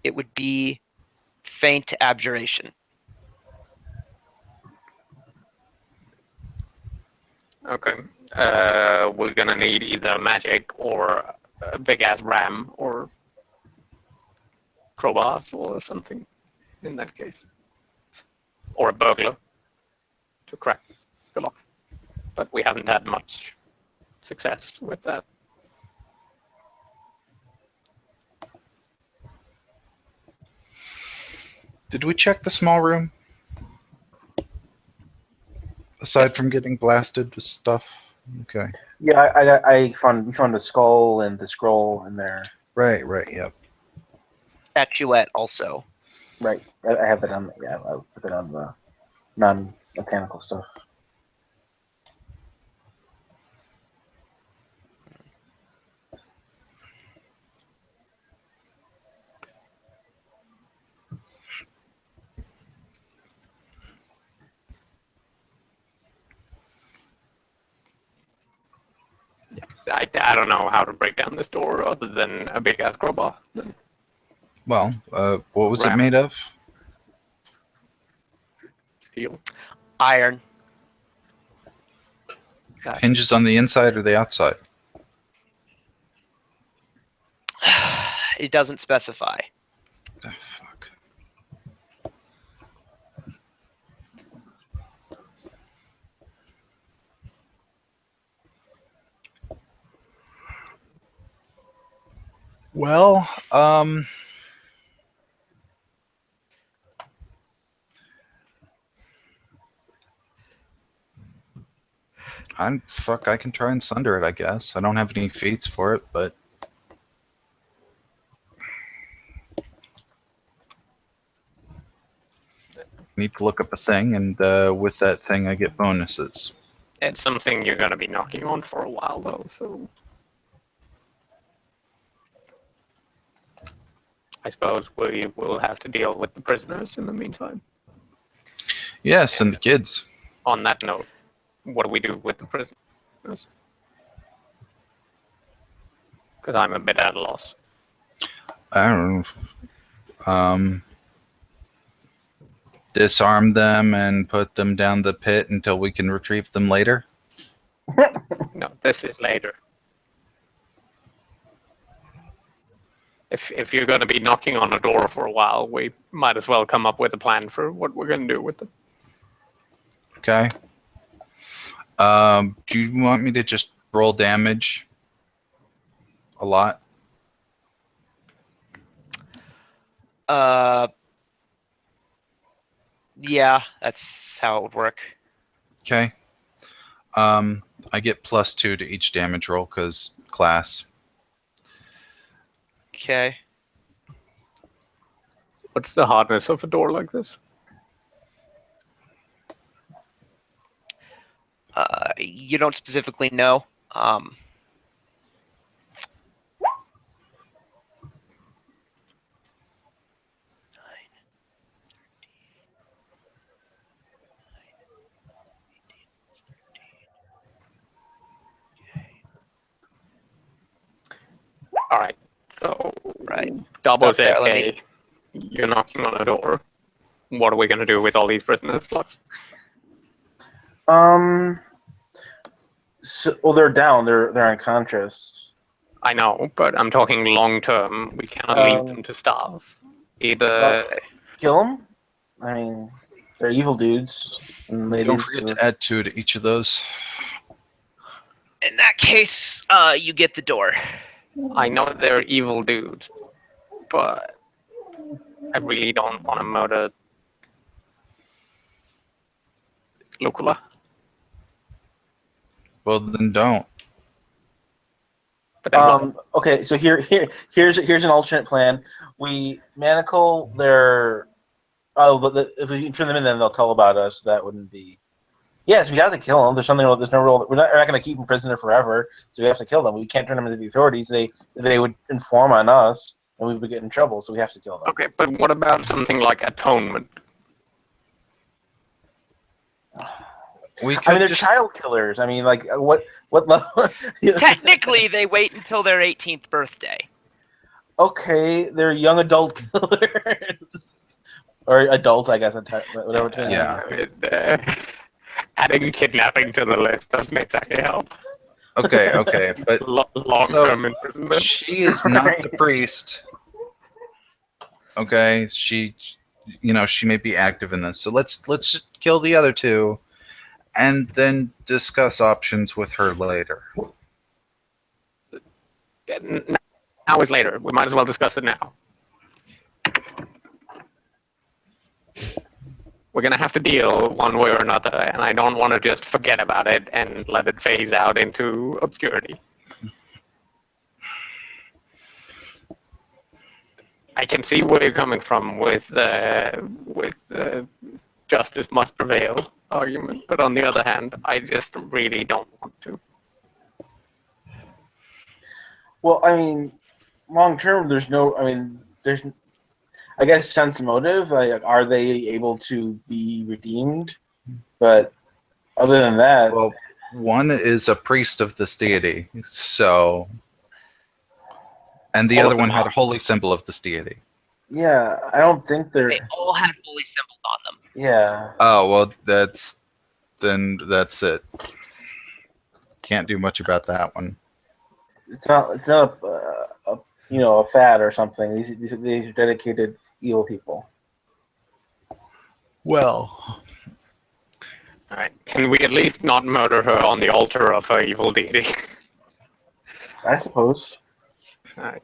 It would be faint abjuration. Okay. We're gonna need either magic or a big ass ram or crowbars or something in that case. Or a burglar to crack the lock. But we haven't had much success with that. Did we check the small room? Aside from getting blasted with stuff? Okay. Yeah, we found a skull and the scroll in there. Right, yep. Statuette also. Right, I have that on. Yeah, I put that on the non-mechanical stuff. I don't know how to break down this door other than a big ass crowbar. Well, what was it Ram. made of? steel? Iron. Hinges on the inside or the outside? It doesn't specify. Oh, fuck. Well, I can try and sunder it, I guess. I don't have any feats for it, but need to look up a thing, and with that thing I get bonuses. It's something you're going to be knocking on for a while, though, so... I suppose we will have to deal with the prisoners in the meantime. Yes, and the kids. On that note, what do we do with the prisoners? Because I'm a bit at a loss. I don't know. Disarm them and put them down the pit until we can retrieve them later? No, this is later. If you're going to be knocking on a door for a while, we might as well come up with a plan for what we're going to do with them. Okay. Do you want me to just roll damage? A lot? Yeah, that's how it would work. Okay. I get +2 to each damage roll because class. Okay. What's the hardness of a door like this? You don't specifically know. All right, so Right. Doubles Stop there, let AFK. You're knocking on a door. What are we going to do with all these prisoners, Flux? So, well, they're down. They're unconscious. I know, but I'm talking long term. We cannot leave them to starve. Either Kill them. I mean, they're evil dudes. And Don't ladies, forget so- to add 2 to each of those. In that case, you get the door. I know they're evil dudes, but I really don't want to murder Lucula. Well, then don't. But then what? Okay, so here's an alternate plan. We manacle their. Oh, but if we turn them in, then they'll tell about us. That wouldn't be. Yes, we have to kill them. There's something. There's no rule. We're not going to keep them prisoner forever, so we have to kill them. We can't turn them into the authorities. They would inform on us, and we would get in trouble. So we have to kill them. Okay, but what about something like atonement? We I mean, they're just, child killers. I mean, like what level? Technically, they wait until their 18th birthday. Okay, they're young adult killers. Or adults, I guess. Whatever. Yeah. Adding kidnapping to the list doesn't exactly help. Okay, but Long-term imprisonment. she is not the priest. Okay, she may be active in this. So let's just kill the other 2, and then discuss options with her later. Now is later. We might as well discuss it now. We're going to have to deal one way or another, and I don't want to just forget about it and let it phase out into obscurity. I can see where you're coming from with the justice must prevail argument, but on the other hand, I just really don't want to. Well, I mean, long term, there's no. I mean, there's. I guess sense motive. Like, are they able to be redeemed? But other than that, Well, one is a priest of this deity, so, and the other one had a holy symbol of this deity. Yeah, I don't think they're. They all had holy symbols on them. Yeah, Oh well, that's it. Can't do much about that one. it's not. It's not a fad or something. These are dedicated evil people. Well, All right. Can we at least not murder her on the altar of her evil deity? I suppose. All right.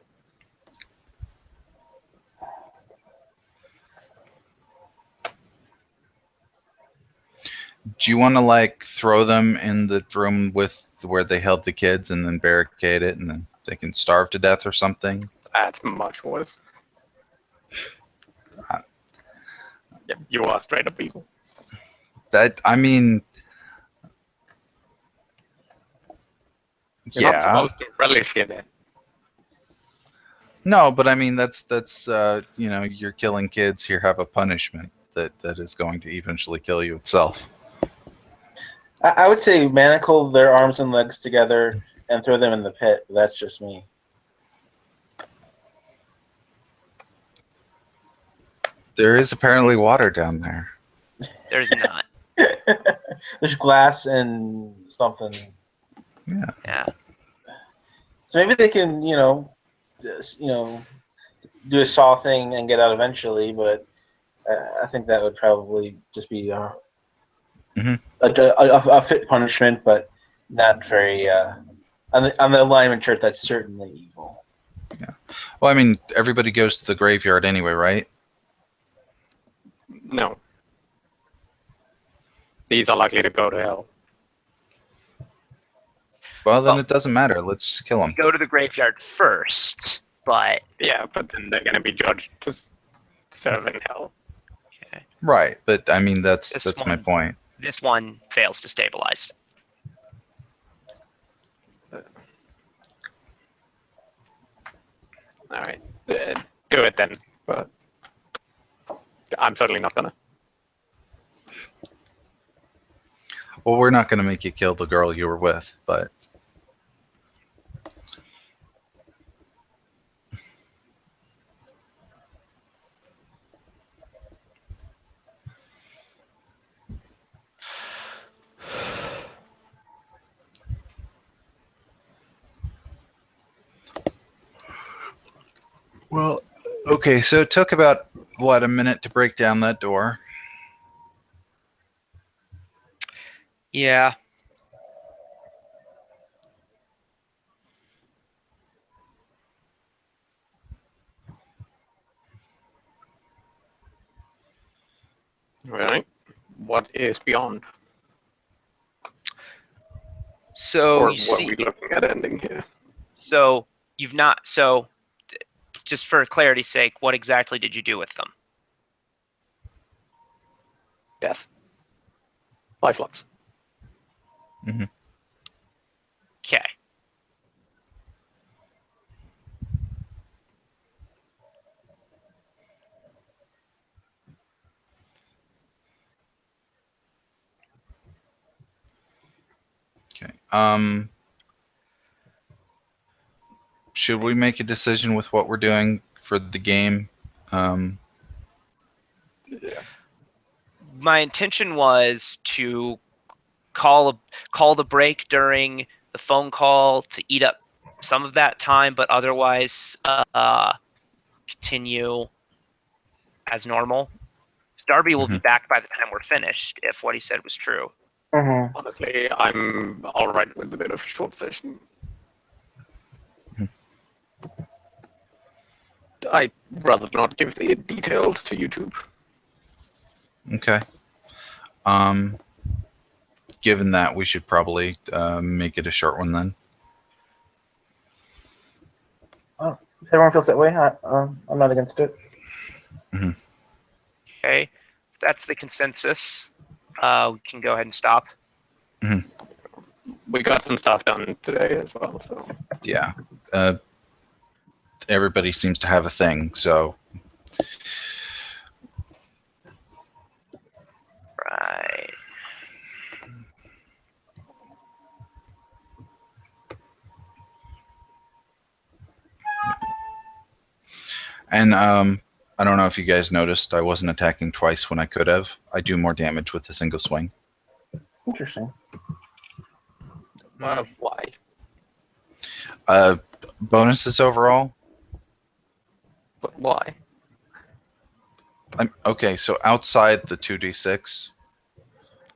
do you want to like throw them in the room with where they held the kids and then barricade it and then they can starve to death or something? That's much worse. Uh, Yep, you are straight up evil. That I mean, You're not yeah. supposed to relish in it. No, but I mean that's you're killing kids. Here, have a punishment that is going to eventually kill you itself. I would say manacle their arms and legs together and throw them in the pit. But that's just me. There is apparently water down there. There's not. There's glass and something. Yeah. So maybe they can, do a saw thing and get out eventually. But I think that would probably just be a fit punishment, but not very. On the alignment chart, that's certainly evil. Yeah. Well, I mean, everybody goes to the graveyard anyway, right? No. These are likely to go to hell. Well, then Well, it doesn't matter. Let's just kill them. Go to the graveyard first, but Yeah, but then they're going to be judged to serve in hell. Right, but I mean that's This my one- point. this one fails to stabilize. All right. Do it then. But I'm certainly not going to. Well, we're not going to make you kill the girl you were with, but well, okay. So it took about a minute to break down that door. Yeah. All right. What is beyond? So Or you what see, are we looking at ending here? so you've not. So just for clarity's sake, what exactly did you do with them? Death. Life flux. Okay. Okay. Should we make a decision with what we're doing for the game? Yeah. My intention was to call the break during the phone call to eat up some of that time, but otherwise continue as normal. Darby will be back by the time we're finished, if what he said was true. Mm-hmm. Honestly, I'm all right with a bit of short session. I'd rather not give the details to YouTube. Okay. Given that, we should probably make it a short one then. If everyone feels that way, I'm not against it. Okay, if that's the consensus. We can go ahead and stop. We got some stuff done today as well, so. Yeah. Everybody seems to have a thing, so Right. and I don't know if you guys noticed, I wasn't attacking twice when I could have. I do more damage with a single swing. Interesting. Why? Bonuses overall. But why? Okay, so outside the 2d6,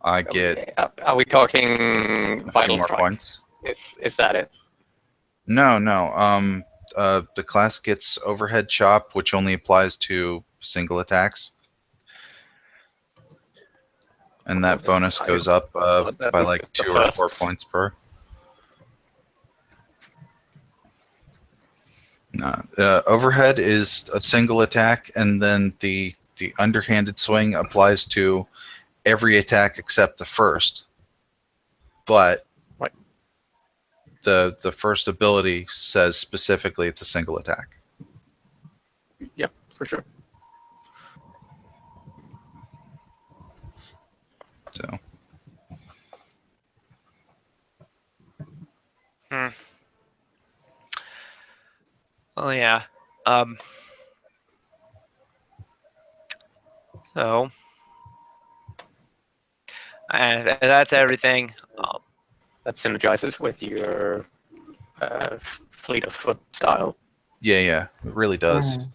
I get Are we talking a few vital more strike? points. Is that it? No. The class gets overhead chop, which only applies to single attacks. And that bonus goes up by like 2 or 4 points per. No, overhead is a single attack, and then the underhanded swing applies to every attack except the first. But Right. the first ability says specifically it's a single attack. Yep, for sure. So Oh yeah. So that's everything. That synergizes with your fleet of foot style. yeah, it really does. Mhm.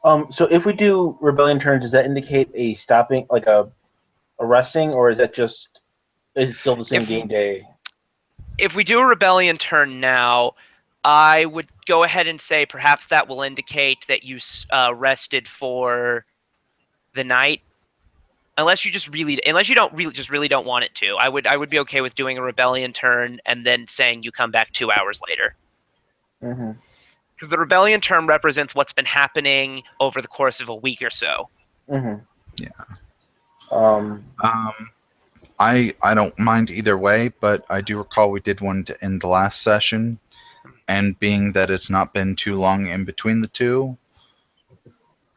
Alright. So if we do rebellion turns, does that indicate a stopping, like a resting, or is that just is it still the same game day? If we do a rebellion turn now, I would go ahead and say perhaps that will indicate that you rested for the night. Unless you really don't want it to. I would be okay with doing a rebellion turn and then saying you come back 2 hours later. Mm-hmm. Because the rebellion turn represents what's been happening over the course of a week or so. Mm-hmm. Yeah. I don't mind either way, but I do recall we did one to end the last session, and being that it's not been too long in between the two,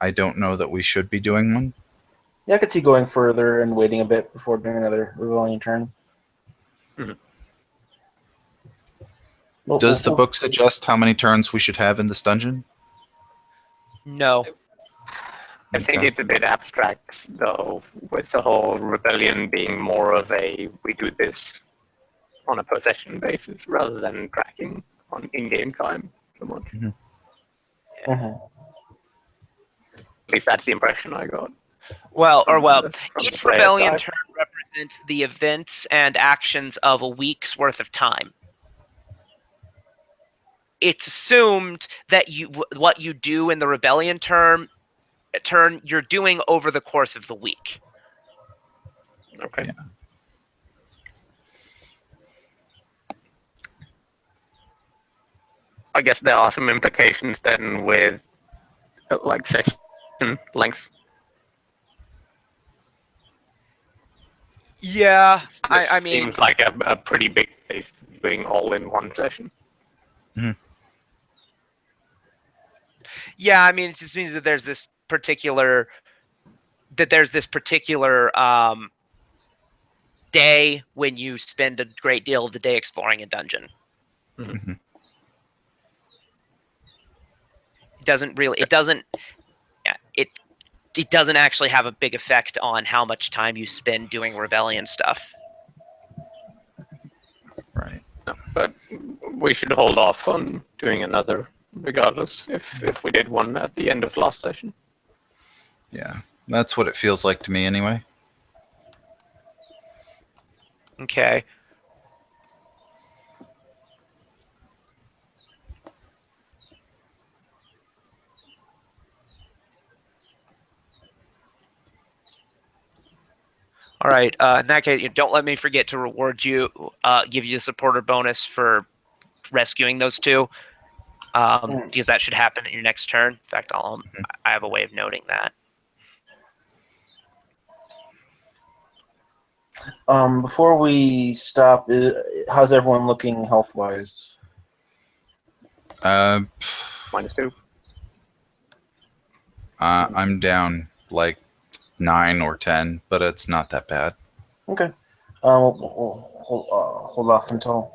I don't know that we should be doing one. Yeah, I could see going further and waiting a bit before doing another rebellion turn. Mhm. Does the book suggest how many turns we should have in this dungeon? No. I think Okay. it's a bit abstract, though, with the whole rebellion being more of a we do this on a possession basis rather than tracking on in-game time so much. Mm-hmm. At least that's the impression I got. Each rebellion turn represents the events and actions of a week's worth of time. It's assumed that what you do in the rebellion turn you're doing over the course of the week. Okay. Yeah. I guess there are some implications then with like session length. Yeah, This I mean, seems like a pretty big case doing all in one session. yeah, I mean, it just means that there's this particular day when you spend a great deal of the day exploring a dungeon. Mhm. It doesn't actually have a big effect on how much time you spend doing rebellion stuff. Right. No, but we should hold off on doing another regardless if we did one at the end of last session. Yeah. That's what it feels like to me anyway. Okay. All right. In that case, don't let me forget to reward you, give you a supporter bonus for rescuing those two, because that should happen at your next turn. In fact, I have a way of noting that. Before we stop, how's everyone looking health-wise? -2. I'm down like 9 or 10, but it's not that bad. Okay. Hold off until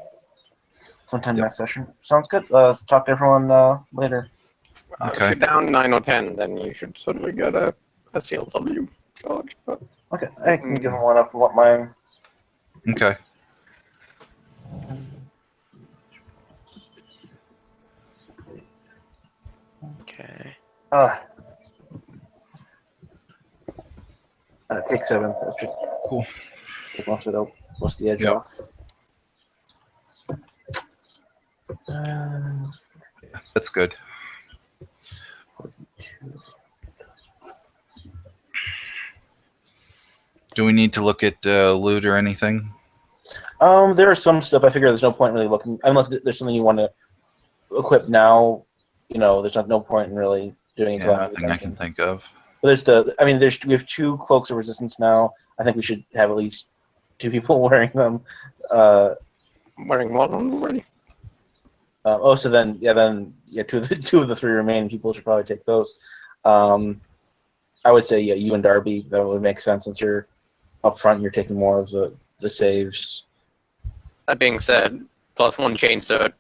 sometime Yep. next session. Sounds good. Let's talk to everyone later. If Okay. you're down 9 or 10, then you should certainly get a CLW charge. But Okay, I can give them one up for what mine. Okay. Okay. Take 7. That should Cool. take most of it. Most the edge Yep. off. That's good. Do we need to look at loot or anything? There are some stuff. I figure there's no point really looking unless there's something you want to equip now. You know, there's no point in really doing it. Yeah, nothing I can think of. But we have 2 cloaks of resistance now. I think we should have at least 2 people wearing them. wearing one already. So then 2 of the 3 remaining people should probably take those. I would say you and Darby, that would make sense since you're up front. You're taking more of the saves. That being said, +1 chainsaw,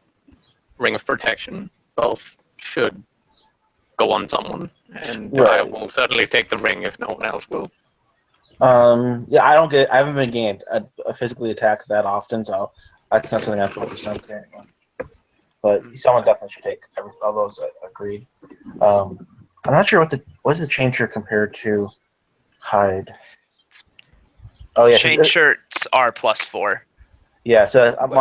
ring of protection, both should go on someone, and I Right. will certainly take the ring if no one else will. I haven't been getting physically attacked that often, so that's not something I'm focused on carrying. But someone definitely should take all those. Agreed. I'm not sure what is the chain shirt compared to hide. Oh yeah, Chain shirts are +4. yeah. So I'm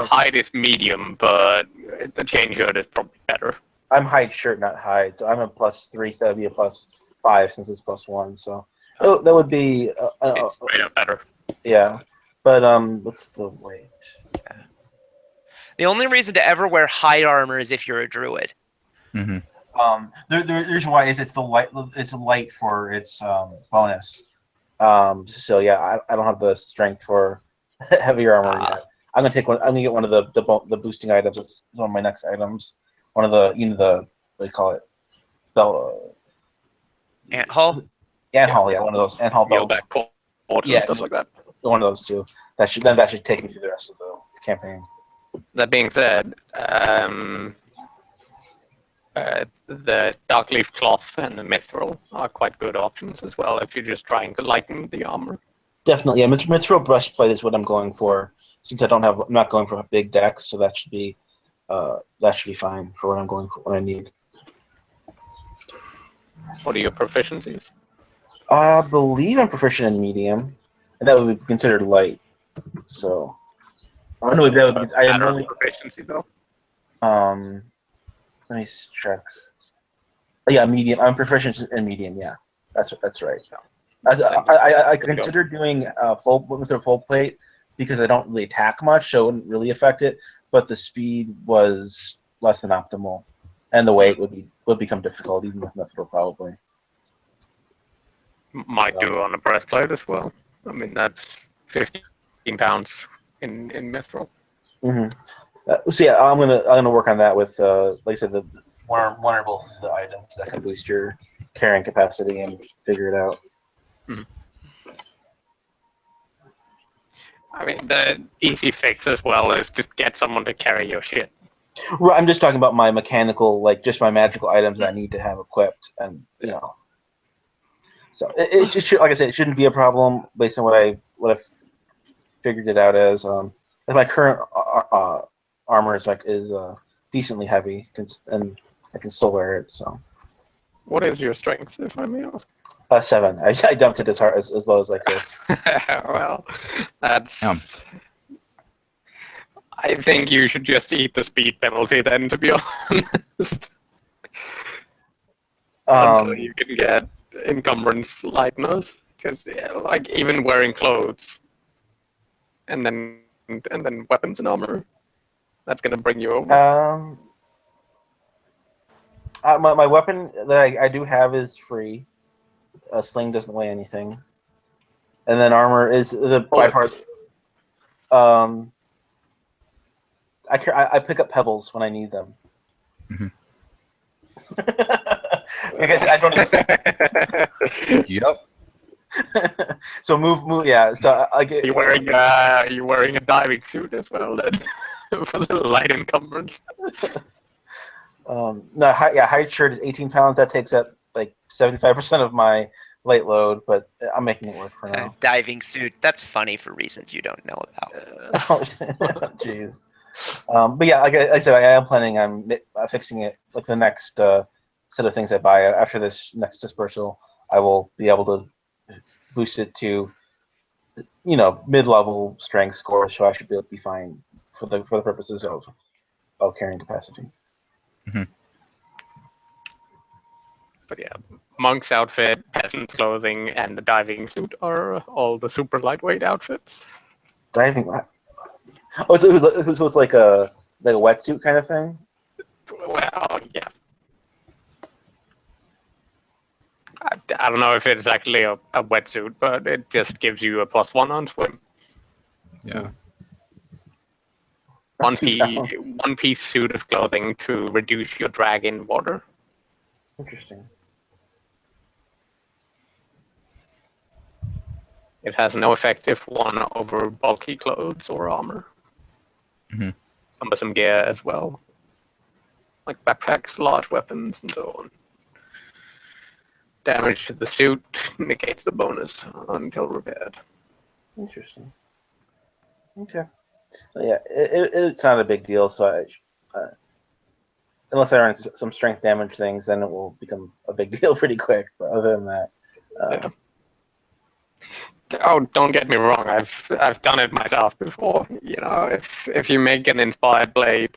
Hide is medium, but the chain shirt is probably better. I'm hide shirt, not hide. So I'm a +3. So that would be a +5 since it's +1. So that would be It's straight up better. yeah. But what's the weight? The only reason to ever wear hide armor is if you're a druid. Mm-hmm. There's why is it's light for its bonus. So yeah, I don't have the strength for heavier armor yet. I'm gonna take one. I'm gonna get one of the boosting items. It's one of my next items. One of the what do you call it? Ant hull? Anthaul, yeah, one of those Anthaul Wheel belts. back cords Yeah. and stuff like that. One of those two. That should take me through the rest of the campaign. That being said, the dark leaf cloth and the mithril are quite good options as well if you're just trying to lighten the armor. Definitely, yeah. Mithril breastplate is what I'm going for. Since I'm not going for a big deck, so that should be fine for what I'm going for. What I need. What are your proficiencies? I believe I'm proficient in medium, and that would be considered light. So, I don't know if that would be. I am Matter of only. proficiency though. Let me check. Yeah, medium. I'm proficient in medium. Yeah, that's right. I considered doing full with a full plate because I don't really attack much, so it wouldn't really affect it. But the speed was less than optimal, and the weight would become difficult even with mithril probably. Might do on a breastplate as well. I mean, that's 15 pounds in mithril. Mm-hmm. So yeah, I'm gonna work on that with like I said, the one or both of the items that can boost your carrying capacity and figure it out. I mean, the easy fix as well is just get someone to carry your shit. Right, I'm just talking about my mechanical, like just my magical items that I need to have equipped, and you know. So it just should, like I said, it shouldn't be a problem based on what I've figured it out as. My current armor is decently heavy, and I can still wear it. So. What is your strength, if I may ask? 7. I dumped it as low as I could. Well, that's. Yeah. I think you should just eat the speed penalty then, to be honest. Until you can get encumbrance lightness, because like even wearing clothes, and then weapons and armor, that's gonna bring you over. My weapon that I do have is free. A sling doesn't weigh anything, and then armor is by far. I pick up pebbles when I need them. Mhm. Like I said, I don't. Yep. So move. Yeah. So I get. You wearing a diving suit as well then for the light encumbrance. No, height shirt is 18 pounds. That takes up like 75% of my light load, but I'm making it work for now. Diving suit. That's funny for reasons you don't know about. Oh, jeez. But yeah, like I said, I am planning on fixing it. Like the next set of things I buy after this next dispersal, I will be able to boost it to mid-level strength score, so I should be able to be fine for the purposes of carrying capacity. But yeah, monk's outfit, peasant clothing, and the diving suit are all the super lightweight outfits. Diving. Oh, so it's like a wetsuit kind of thing. Well, yeah. I don't know if it's actually a wetsuit, but it just gives you a +1 on swim. Yeah. One piece suit of clothing to reduce your drag in water. Interesting. It has no effective one over bulky clothes or armor. Cumbersome gear as well, like backpacks, large weapons, and so on. Damage to the suit negates the bonus until repaired. Interesting. Okay. Yeah, it's not a big deal. So unless I run some strength damage things, then it will become a big deal pretty quick. But other than that, Yeah. Oh, don't get me wrong. I've done it myself before. You know, if you make an inspired blade,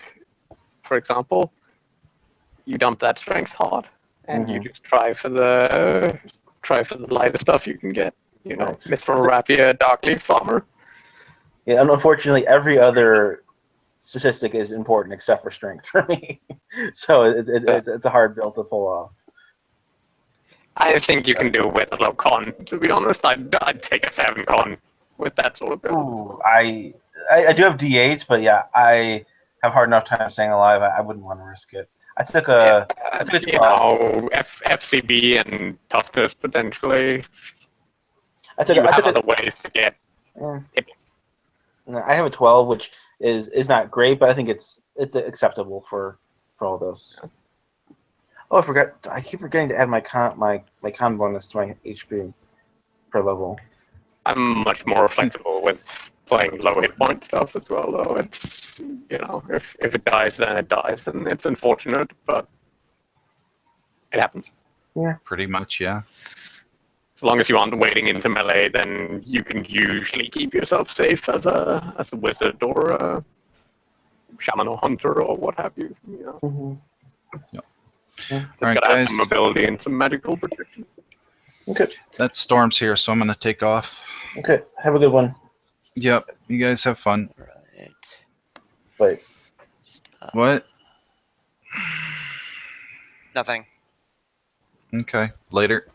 for example, you dump that strength hard, and you just try for the lighter stuff you can get. You know, Right. mithril rapier, dark leaf farmer. Yeah, and unfortunately, every other statistic is important except for strength for me. So it's a hard bill to pull off. I think you can do it with a low con. To be honest, I'd take a 7 con with that sort of build. Ooh, I do have D8s, but yeah, I have hard enough time staying alive. I wouldn't want to risk it. I took a 12. FCB and toughness potentially. I You have other ways to get. I have a 12, which is not great, but I think it's acceptable for all this. Oh, I forgot. I keep forgetting to add my con bonus to my HP per level. I'm much more flexible with playing low hit point stuff as well, though. It's, if it dies, then it dies, and it's unfortunate, but it happens. Yeah. Pretty much, yeah. As long as you aren't wading into melee, then you can usually keep yourself safe as a wizard or a shaman or hunter or what have you. Yep. Yeah. Just All right, gotta have guys. some mobility and some magical protection. Okay. That storm's here, so I'm gonna take off. Okay. Have a good one. Yep. You guys have fun. Right. Bye. What? Nothing. Okay. Later.